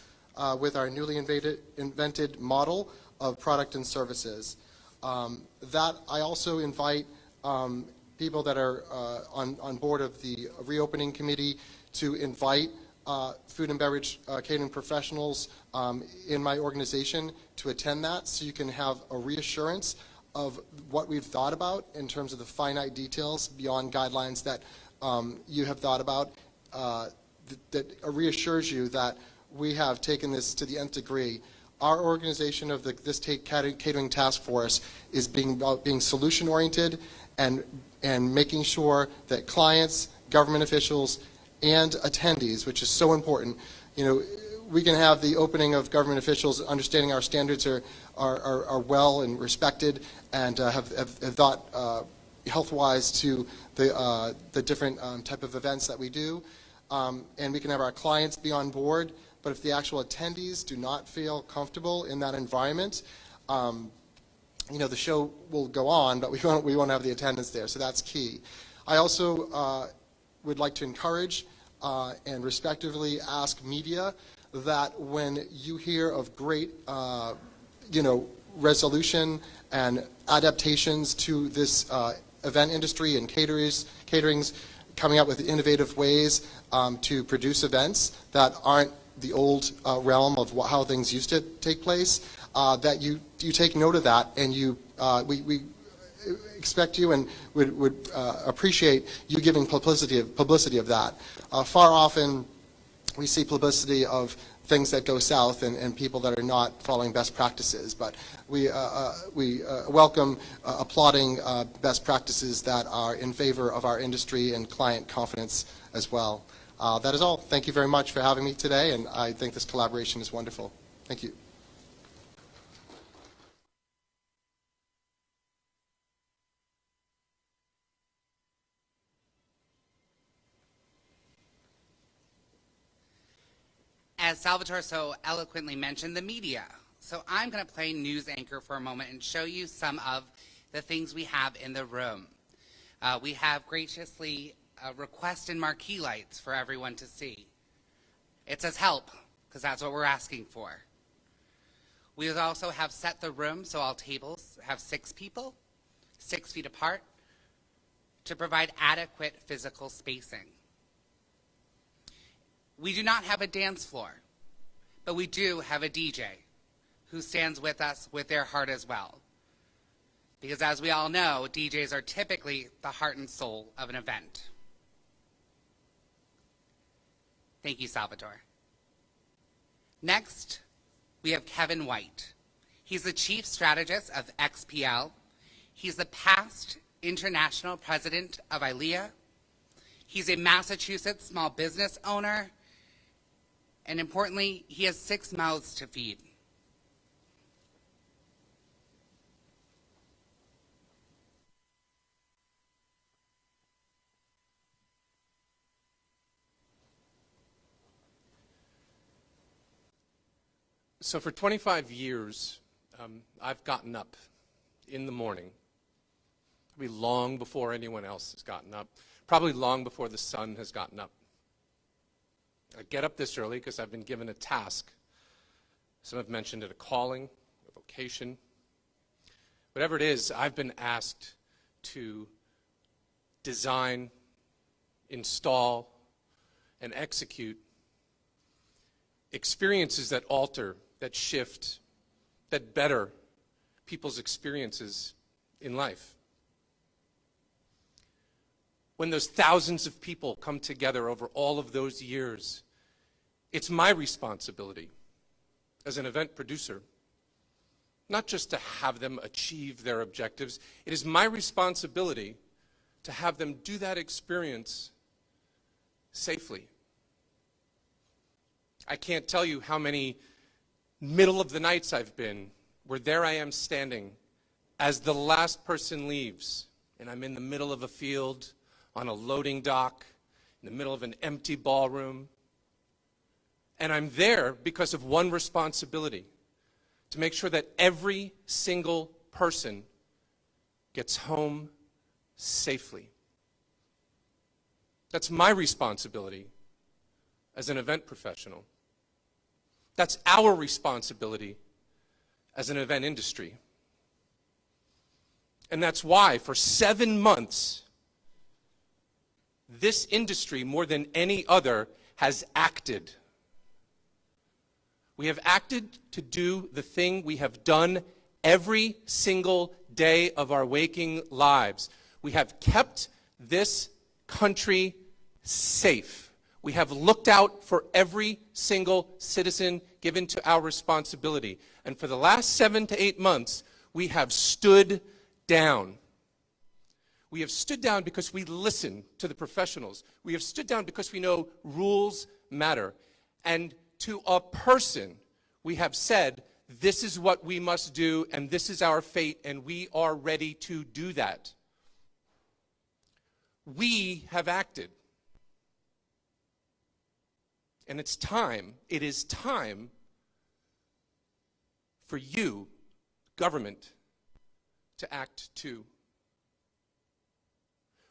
with our newly invented model of product and services. That I also invite people that are on board of the reopening committee to invite food and beverage catering professionals in my organization to attend that, so you can have a reassurance of what we've thought about in terms of the finite details beyond guidelines that you have thought about, that reassures you that we have taken this to the nth degree. Our organization of this catering task force is being solution oriented and making sure that clients, government officials, and attendees, which is so important. We can have the opening of government officials understanding our standards are well and respected and have thought health-wise to the different type of events that we do, and we can have our clients be on board. But if the actual attendees do not feel comfortable in that environment, the show will go on, but we won't have the attendance there. So that's key. I also would like to encourage and respectively ask media that when you hear of great, resolution and adaptations to this event industry and caterings coming up with innovative ways to produce events that aren't the old realm of how things used to take place, that you take note of that, and we expect you and would appreciate you giving publicity of that. Far often we see publicity of things that go south and people that are not following best practices, but we welcome applauding best practices that are in favor of our industry and client confidence as well. That is all. Thank you very much for having me today, and I think this collaboration is wonderful. Thank you. As Salvatore so eloquently mentioned, the media. So I'm going to play news anchor for a moment and show you some of the things we have in the room. We have graciously requested marquee lights for everyone to see. It says help, because that's what we're asking for. We also have set the room so all tables have 6 people, 6 feet apart, to provide adequate physical spacing. We do not have a dance floor, but we do have a DJ who stands with us with their heart as well. Because as we all know, DJs are typically the heart and soul of an event. Thank you, Salvatore. Next, we have Kevin White. He's the Chief Strategist of XPL. He's the past International President of ILEA. He's a Massachusetts small business owner, and importantly, he has 6 mouths to feed. So for 25 years, I've gotten up in the morning, probably long before anyone else has gotten up, probably long before the sun has gotten up. I get up this early because I've been given a task. Some have mentioned it, a calling, a vocation. Whatever it is, I've been asked to design, install, and execute experiences that alter, that shift, that better people's experiences in life. When those thousands of people come together over all of those years, it's my responsibility as an event producer, not just to have them achieve their objectives, it is my responsibility to have them do that experience safely. I can't tell you how many middle of the nights I've been where there I am standing as the last person leaves, and I'm in the middle of a field, on a loading dock, in the middle of an empty ballroom. And I'm there because of one responsibility, to make sure that every single person gets home safely. That's my responsibility as an event professional. That's our responsibility as an event industry. And that's why for 7 months, this industry, more than any other, has acted. We have acted to do the thing we have done every single day of our waking lives. We have kept this country safe. We have looked out for every single citizen given to our responsibility. And for the last 7 to 8 months, we have stood down. We have stood down because we listen to the professionals. We have stood down because we know rules matter. And to a person, we have said, this is what we must do, and this is our fate, and we are ready to do that. We have acted. And it is time for you, government, to act too.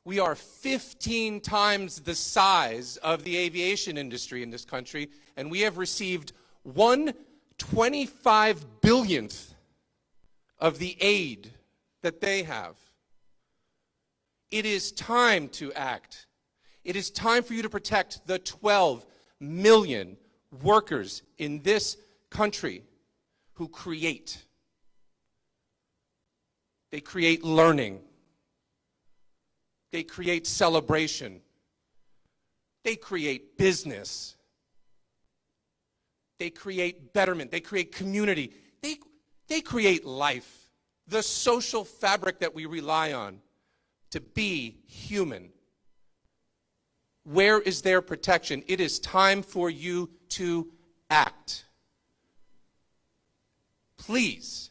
We are 15 times the size of the aviation industry in this country, and we have received 1/25 billionth of the aid that they have. It is time to act. It is time for you to protect the 12 million workers in this country who create. They create learning. They create celebration. They create business. They create betterment. They create community. They create life, the social fabric that we rely on to be human. Where is their protection? It is time for you to act. Please,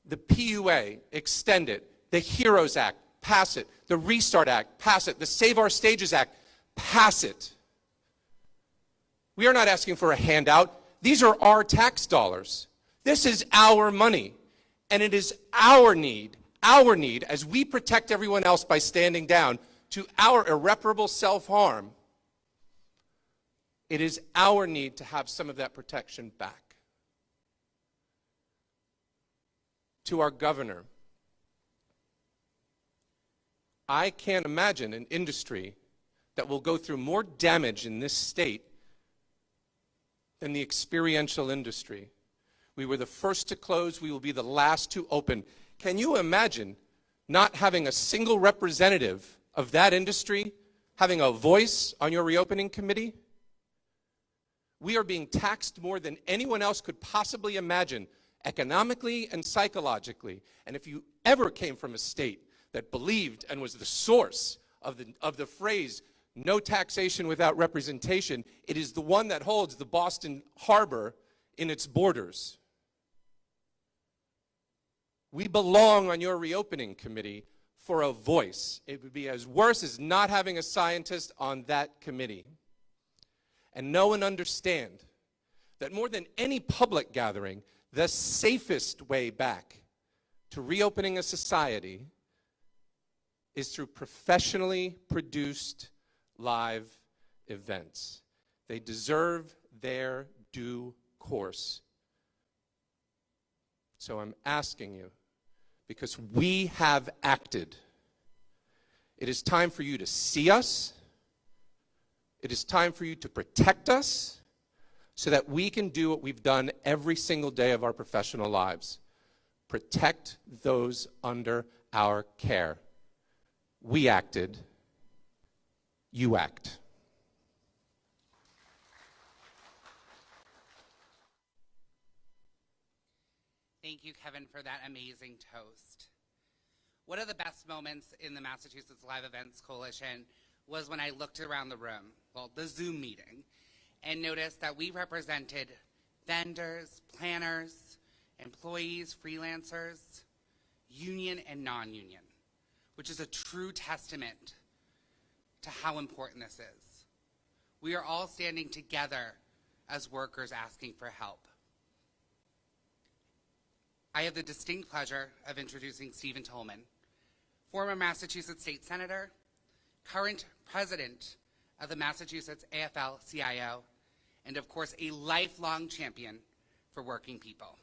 the PUA, extend it. The HEROES Act, pass it. The Restart Act, pass it. The Save Our Stages Act, pass it. We are not asking for a handout. These are our tax dollars. This is our money. And it is our need as we protect everyone else by standing down to our irreparable self-harm. It is our need to have some of that protection back. To our governor, I can't imagine an industry that will go through more damage in this state than the experiential industry. We were the first to close. We will be the last to open. Can you imagine not having a single representative of that industry having a voice on your reopening committee? We are being taxed more than anyone else could possibly imagine, economically and psychologically. And if you ever came from a state that believed and was the source of the phrase, no taxation without representation. It is the one that holds the Boston Harbor in its borders. We belong on your reopening committee for a voice. It would be as worse as not having a scientist on that committee. And know and understand that more than any public gathering, the safest way back to reopening a society is through professionally produced live events. They deserve their due course. So I'm asking you, because we have acted, it is time for you to see us. It is time for you to protect us so that we can do what we've done every single day of our professional lives. Protect those under our care. We acted. You act. Thank you, Kevin, for that amazing toast. One of the best moments in the Massachusetts Live Events Coalition was when I looked around the room, well, the Zoom meeting, and noticed that we represented vendors, planners, employees, freelancers, union and non-union, which is a true testament to how important this is. We are all standing together as workers asking for help. I have the distinct pleasure of introducing Stephen Tolman, former Massachusetts State Senator, current President of the Massachusetts AFL-CIO, and of course a lifelong champion for working people.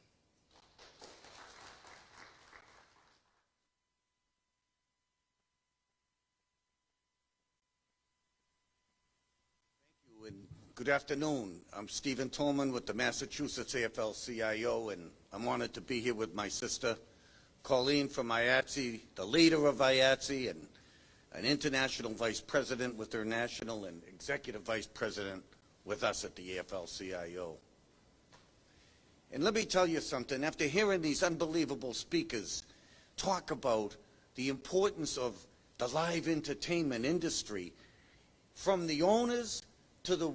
Good afternoon. I'm Stephen Tolman with the Massachusetts AFL-CIO, and I'm honored to be here with my sister, Karyn from IATSE, the leader of IATSE, and an international vice president with her national and executive vice president with us at the AFL-CIO. And let me tell you something. After hearing these unbelievable speakers talk about the importance of the live entertainment industry, from the owners to the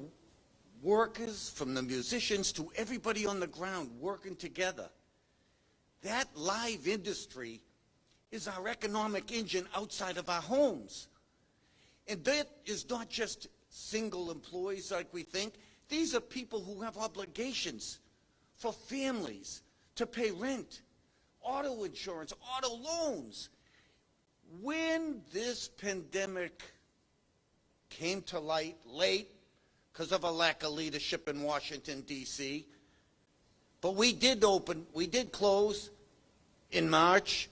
workers, from the musicians to everybody on the ground working together. That live industry is our economic engine outside of our homes. And that is not just single employees like we think. These are people who have obligations for families to pay rent, auto insurance, auto loans. When this pandemic came to light late, because of a lack of leadership in Washington, D.C. But we did close in March.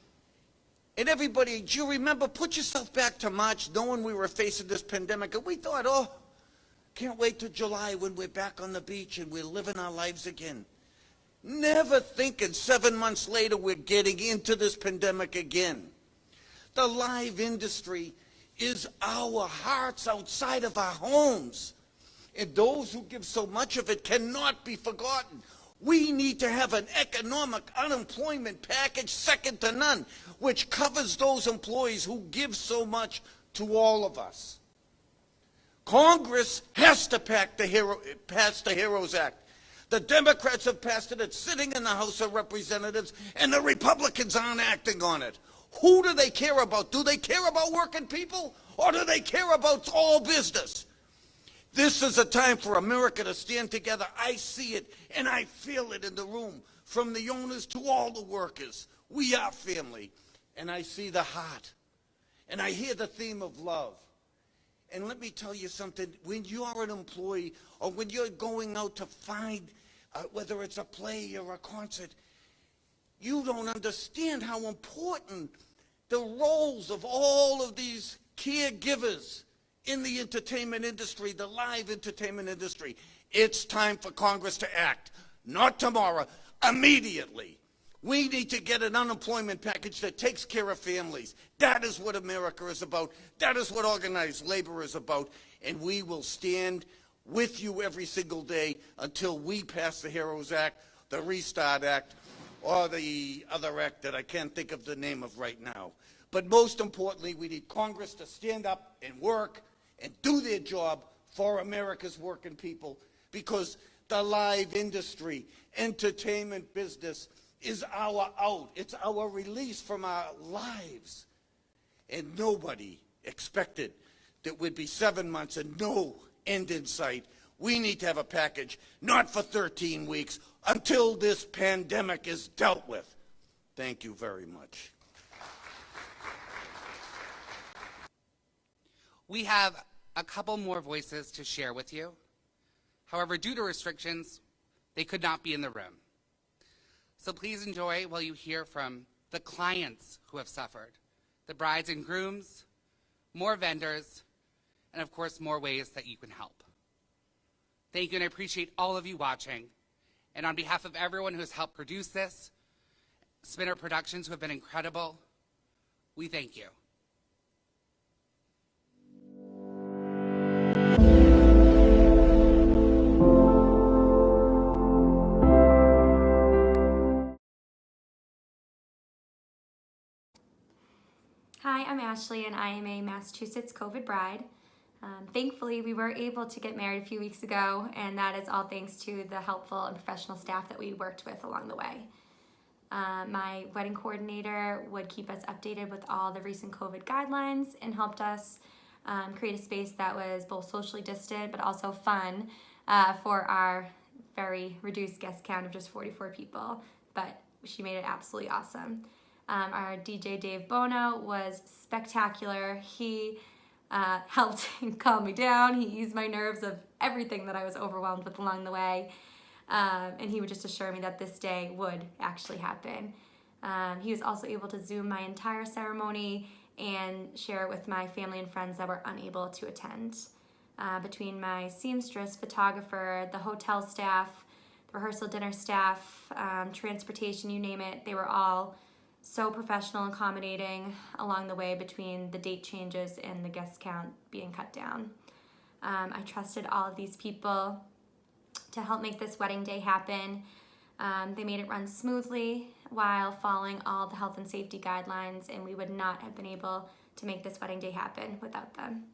And everybody, do you remember, put yourself back to March knowing we were facing this pandemic, and we thought, oh, can't wait till July when we're back on the beach and we're living our lives again. Never thinking 7 months later we're getting into this pandemic again. The live industry is our hearts outside of our homes. And those who give so much of it cannot be forgotten. We need to have an economic unemployment package second to none, which covers those employees who give so much to all of us. Congress has to pass the HEROES Act. The Democrats have passed it. It's sitting in the House of Representatives, and the Republicans aren't acting on it. Who do they care about? Do they care about working people, or do they care about all business? This is a time for America to stand together. I see it and I feel it in the room, from the owners to all the workers. We are family. And I see the heart. And I hear the theme of love. And let me tell you something. When you are an employee, or when you're going out to find, whether it's a play or a concert, you don't understand how important the roles of all of these caregivers in the entertainment industry, the live entertainment industry. It's time for Congress to act. Not tomorrow, immediately. We need to get an unemployment package that takes care of families. That is what America is about. That is what organized labor is about. And we will stand with you every single day until we pass the HEROES Act, the Restart Act, or the other act that I can't think of the name of right now. But most importantly, we need Congress to stand up and work and do their job for America's working people, because the live industry, entertainment business is our out. It's our release from our lives. And nobody expected that we'd be 7 months and no end in sight. We need to have a package, not for 13 weeks, until this pandemic is dealt with. Thank you very much. We have a couple more voices to share with you. However, due to restrictions, they could not be in the room. So please enjoy while you hear from the clients who have suffered, the brides and grooms, more vendors, and of course, more ways that you can help. Thank you, and I appreciate all of you watching. And on behalf of everyone who has helped produce this, Spinner Productions, who have been incredible, we thank you. Hi, I'm Ashley, and I am a Massachusetts COVID bride. Thankfully, we were able to get married a few weeks ago, and that is all thanks to the helpful and professional staff that we worked with along the way. My wedding coordinator would keep us updated with all the recent COVID guidelines and helped us create a space that was both socially distant but also fun for our very reduced guest count of just 44 people, but she made it absolutely awesome. Our DJ Dave Buono was spectacular. He helped calm me down. He eased my nerves of everything that I was overwhelmed with along the way. And he would just assure me that this day would actually happen. He was also able to Zoom my entire ceremony and share it with my family and friends that were unable to attend. Between my seamstress, photographer, the hotel staff, the rehearsal dinner staff, transportation, you name it, they were all so professional and accommodating along the way between the date changes and the guest count being cut down. I trusted all of these people to help make this wedding day happen. They made it run smoothly while following all the health and safety guidelines, and we would not have been able to make this wedding day happen without them.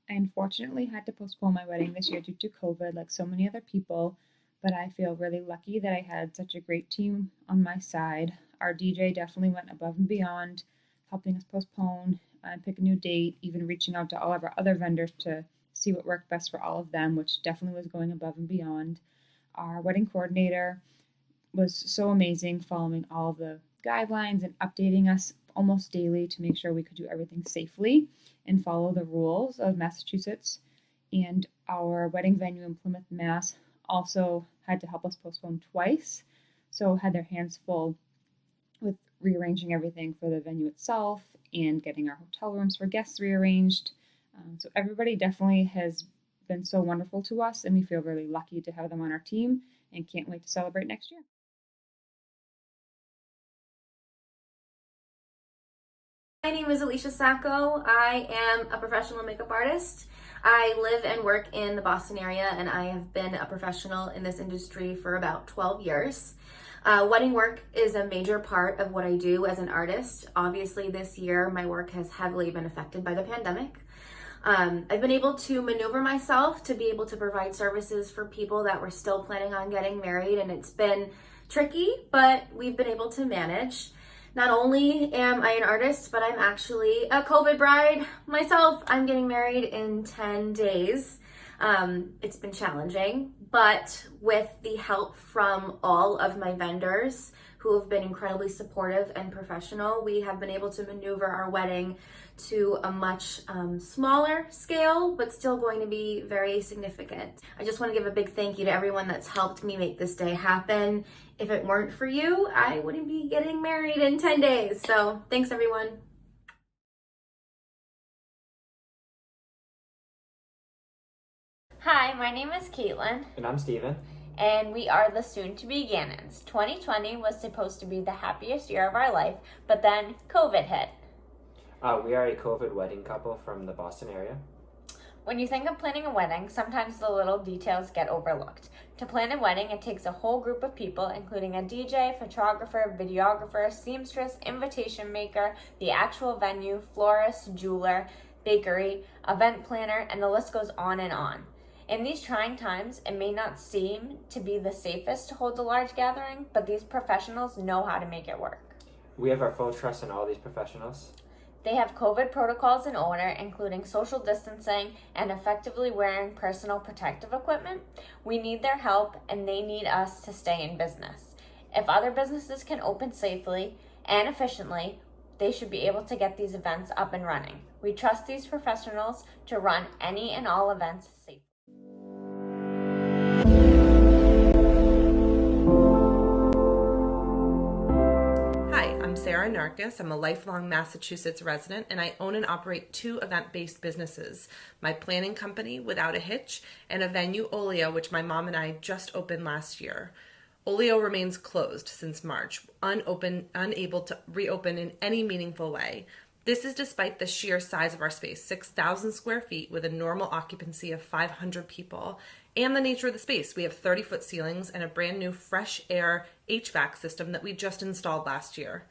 I unfortunately had to postpone my wedding this year due to COVID, like so many other people, but I feel really lucky that I had such a great team on my side. Our DJ definitely went above and beyond, helping us postpone and pick a new date, even reaching out to all of our other vendors to see what worked best for all of them, which definitely was going above and beyond. Our wedding coordinator was so amazing, following all of the guidelines and updating us almost daily to make sure we could do everything safely and follow the rules of Massachusetts. And our wedding venue in Plymouth, Mass. also had to help us postpone twice, so had their hands full with rearranging everything for the venue itself and getting our hotel rooms for guests rearranged. So everybody definitely has been so wonderful to us, and we feel really lucky to have them on our team and can't wait to celebrate next year. My name is Alicia Sacco. I am a professional makeup artist. I live and work in the Boston area, and I have been a professional in this industry for about 12 years. Wedding work is a major part of what I do as an artist. Obviously, this year, my work has heavily been affected by the pandemic. I've been able to maneuver myself to be able to provide services for people that were still planning on getting married, and it's been tricky, but we've been able to manage. Not only am I an artist, but I'm actually a COVID bride myself. I'm getting married in 10 days. It's been challenging, but with the help from all of my vendors who have been incredibly supportive and professional, we have been able to maneuver our wedding to a much smaller scale, but still going to be very significant. I just want to give a big thank you to everyone that's helped me make this day happen. If it weren't for you, I wouldn't be getting married in 10 days. So thanks, everyone. Hi, my name is Caitlin. And I'm Steven. And we are the soon-to-be Gannons. 2020 was supposed to be the happiest year of our life, but then COVID hit. We are a COVID wedding couple from the Boston area. When you think of planning a wedding, sometimes the little details get overlooked. To plan a wedding, it takes a whole group of people, including a DJ, photographer, videographer, seamstress, invitation maker, the actual venue, florist, jeweler, bakery, event planner, and the list goes on and on. In these trying times, it may not seem to be the safest to hold a large gathering, but these professionals know how to make it work. We have our full trust in all these professionals. They have COVID protocols in order, including social distancing and effectively wearing personal protective equipment. We need their help, and they need us to stay in business. If other businesses can open safely and efficiently, they should be able to get these events up and running. We trust these professionals to run any and all events safely. Sarah Narkis. I'm a lifelong Massachusetts resident, and I own and operate 2 event-based businesses, my planning company, Without a Hitch, and a venue, Oleo, which my mom and I just opened last year. Oleo remains closed since March, unable to reopen in any meaningful way. This is despite the sheer size of our space, 6,000 square feet with a normal occupancy of 500 people, and the nature of the space. We have 30-foot ceilings and a brand new fresh air HVAC system that we just installed last year.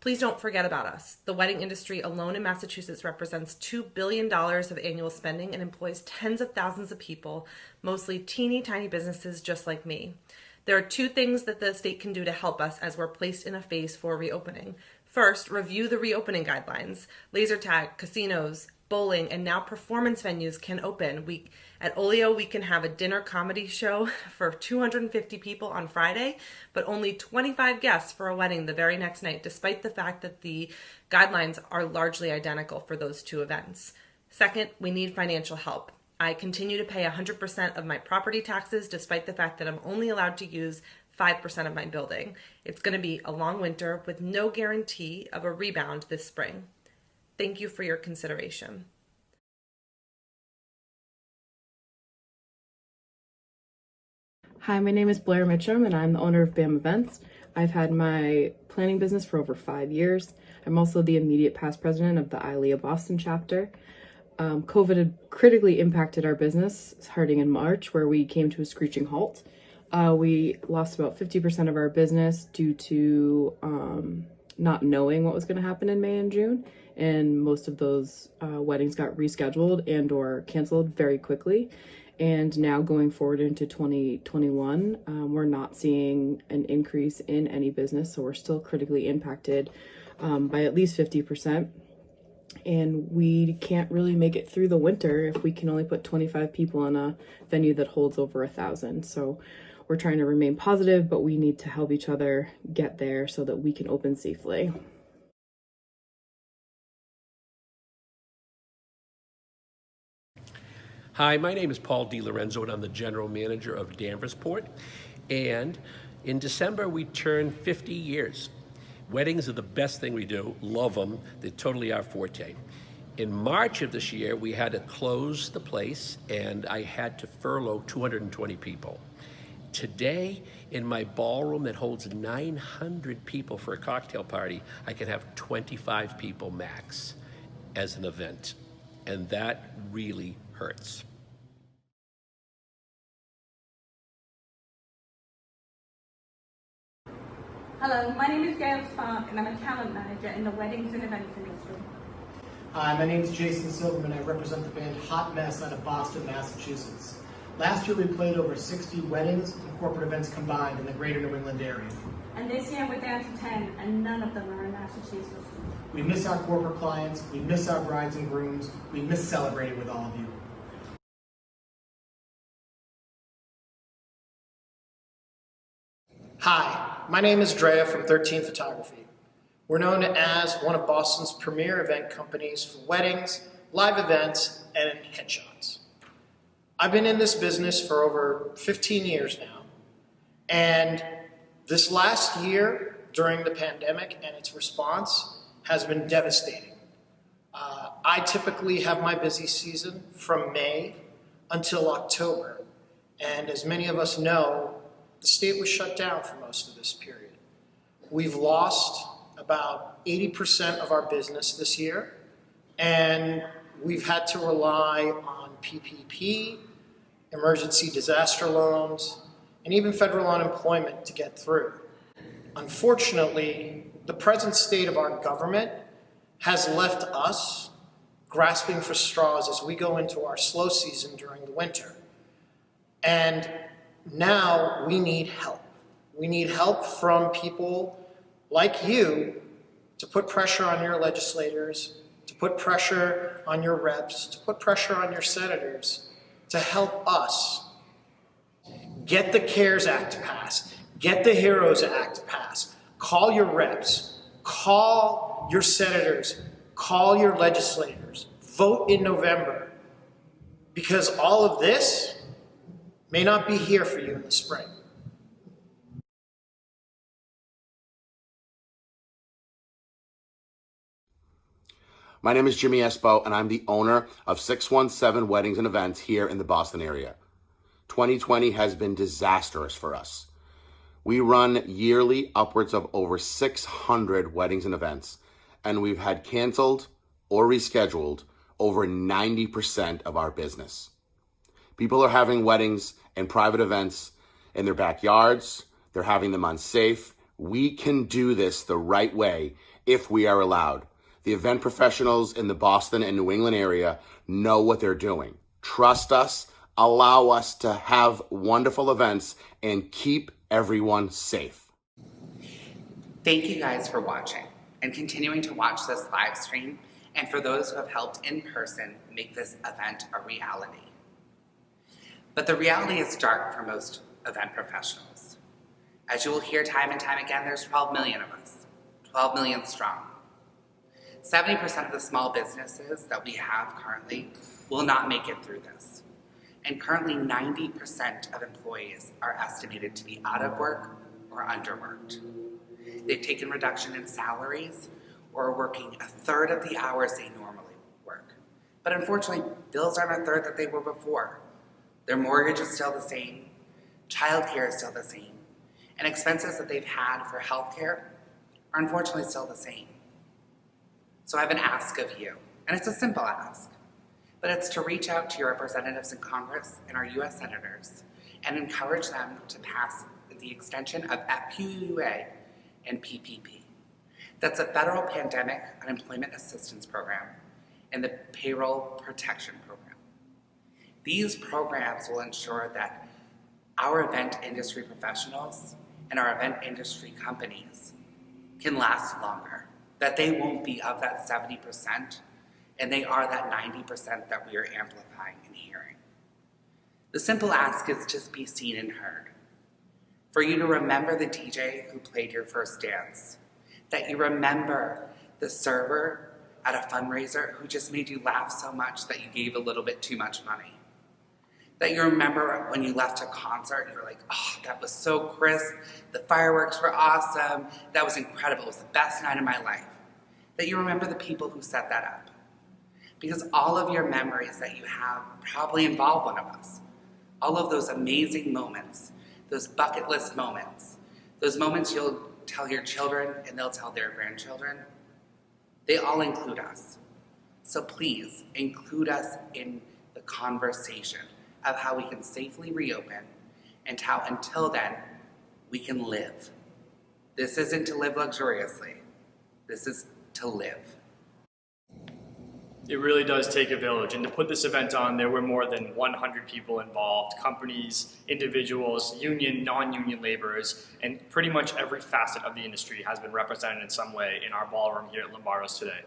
Please don't forget about us. The wedding industry alone in Massachusetts represents $2 billion of annual spending and employs tens of thousands of people, mostly teeny tiny businesses just like me. There are 2 things that the state can do to help us as we're placed in a phase 4 reopening. First, review the reopening guidelines. Laser tag, casinos, bowling, and now performance venues can open. At Oleo, we can have a dinner comedy show for 250 people on Friday, but only 25 guests for a wedding the very next night, despite the fact that the guidelines are largely identical for those 2 events. Second, we need financial help. I continue to pay 100% of my property taxes, despite the fact that I'm only allowed to use 5% of my building. It's going to be a long winter with no guarantee of a rebound this spring. Thank you for your consideration. Hi, my name is Blair Mitchum, and I'm the owner of BAM Events. I've had my planning business for over 5 years. I'm also the immediate past president of the ILEA Boston chapter. COVID had critically impacted our business starting in March, where we came to a screeching halt. We lost about 50% of our business due to not knowing what was going to happen in May and June, and most of those weddings got rescheduled and or canceled very quickly. And now going forward into 2021, we're not seeing an increase in any business, so we're still critically impacted by at least 50%. And we can't really make it through the winter if we can only put 25 people in a venue that holds over 1,000. So we're trying to remain positive, but we need to help each other get there so that we can open safely. Hi, my name is Paul DiLorenzo, and I'm the general manager of Danversport. And in December, we turned 50 years. Weddings are the best thing we do, love them, they're totally our forte. In March of this year, we had to close the place, and I had to furlough 220 people. Today, in my ballroom that holds 900 people for a cocktail party, I can have 25 people max as an event, and that really hurts. Hello, my name is Gail Spark, and I'm a talent manager in the weddings and events industry. Hi, my name is Jason Silverman. I represent the band Hot Mess out of Boston, Massachusetts. Last year we played over 60 weddings and corporate events combined in the greater New England area. And this year we're down to 10, and none of them are in Massachusetts. We miss our corporate clients, we miss our brides and grooms, we miss celebrating with all of you. Hi, my name is Drea from 13 Photography. We're known as one of Boston's premier event companies for weddings, live events, and headshots. I've been in this business for over 15 years now, and this last year during the pandemic and its response has been devastating. I typically have my busy season from May until October, and as many of us know, the state was shut down for most of this period. We've lost about 80% of our business this year, and we've had to rely on PPP, emergency disaster loans, and even federal unemployment to get through. Unfortunately, the present state of our government has left us grasping for straws as we go into our slow season during the winter. And now we need help. We need help from people like you to put pressure on your legislators, to put pressure on your reps, to put pressure on your senators, to help us get the CARES Act passed, get the HEROES Act passed. Call your reps, call your senators, call your legislators, vote in November, because all of this may not be here for you in the spring. My name is Jimmy Espo, and I'm the owner of 617 Weddings and Events here in the Boston area. 2020 has been disastrous for us. We run yearly upwards of over 600 weddings and events, and we've had canceled or rescheduled over 90% of our business. People are having weddings and private events in their backyards. They're having them unsafe. We can do this the right way if we are allowed. The event professionals in the Boston and New England area know what they're doing. Trust us, allow us to have wonderful events, and keep everyone safe. Thank you guys for watching and continuing to watch this live stream, and for those who have helped in person make this event a reality. But the reality is dark for most event professionals. As you will hear time and time again, there's 12 million of us, 12 million strong. 70% of the small businesses that we have currently will not make it through this. And currently 90% of employees are estimated to be out of work or underworked. They've taken reduction in salaries or are working a third of the hours they normally work. But unfortunately, bills aren't a third that they were before. Their mortgage is still the same, childcare is still the same, and expenses that they've had for healthcare are unfortunately still the same. So I have an ask of you, and it's a simple ask, but it's to reach out to your representatives in Congress and our U.S. senators and encourage them to pass the extension of FQUA and PPP. That's a federal pandemic unemployment assistance program and the payroll protection program. These programs will ensure that our event industry professionals and our event industry companies can last longer, that they won't be of that 70%, and they are that 90% that we are amplifying and hearing. The simple ask is just be seen and heard. For you to remember the DJ who played your first dance, that you remember the server at a fundraiser who just made you laugh so much that you gave a little bit too much money. That you remember when you left a concert, you were like, oh, that was so crisp, the fireworks were awesome, that was incredible, it was the best night of my life. That you remember the people who set that up. Because all of your memories that you have probably involve one of us. All of those amazing moments, those bucket list moments, those moments you'll tell your children and they'll tell their grandchildren, they all include us. So please include us in the conversation of how we can safely reopen and how until then we can live. This isn't to live luxuriously. This is to live. It really does take a village, and to put this event on, there were more than 100 people involved, companies, individuals, union, non-union laborers, and pretty much every facet of the industry has been represented in some way in our ballroom here at Lombardo's today.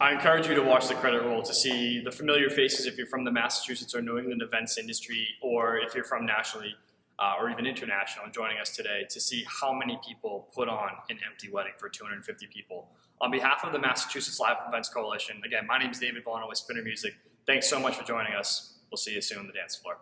I encourage you to watch the credit roll to see the familiar faces if you're from the Massachusetts or New England events industry, or if you're from nationally or even international and joining us today, to see how many people put on an empty wedding for 250 people. On behalf of the Massachusetts Live Events Coalition, again, my name is David Buono with Spinner Music. Thanks so much for joining us. We'll see you soon on the dance floor.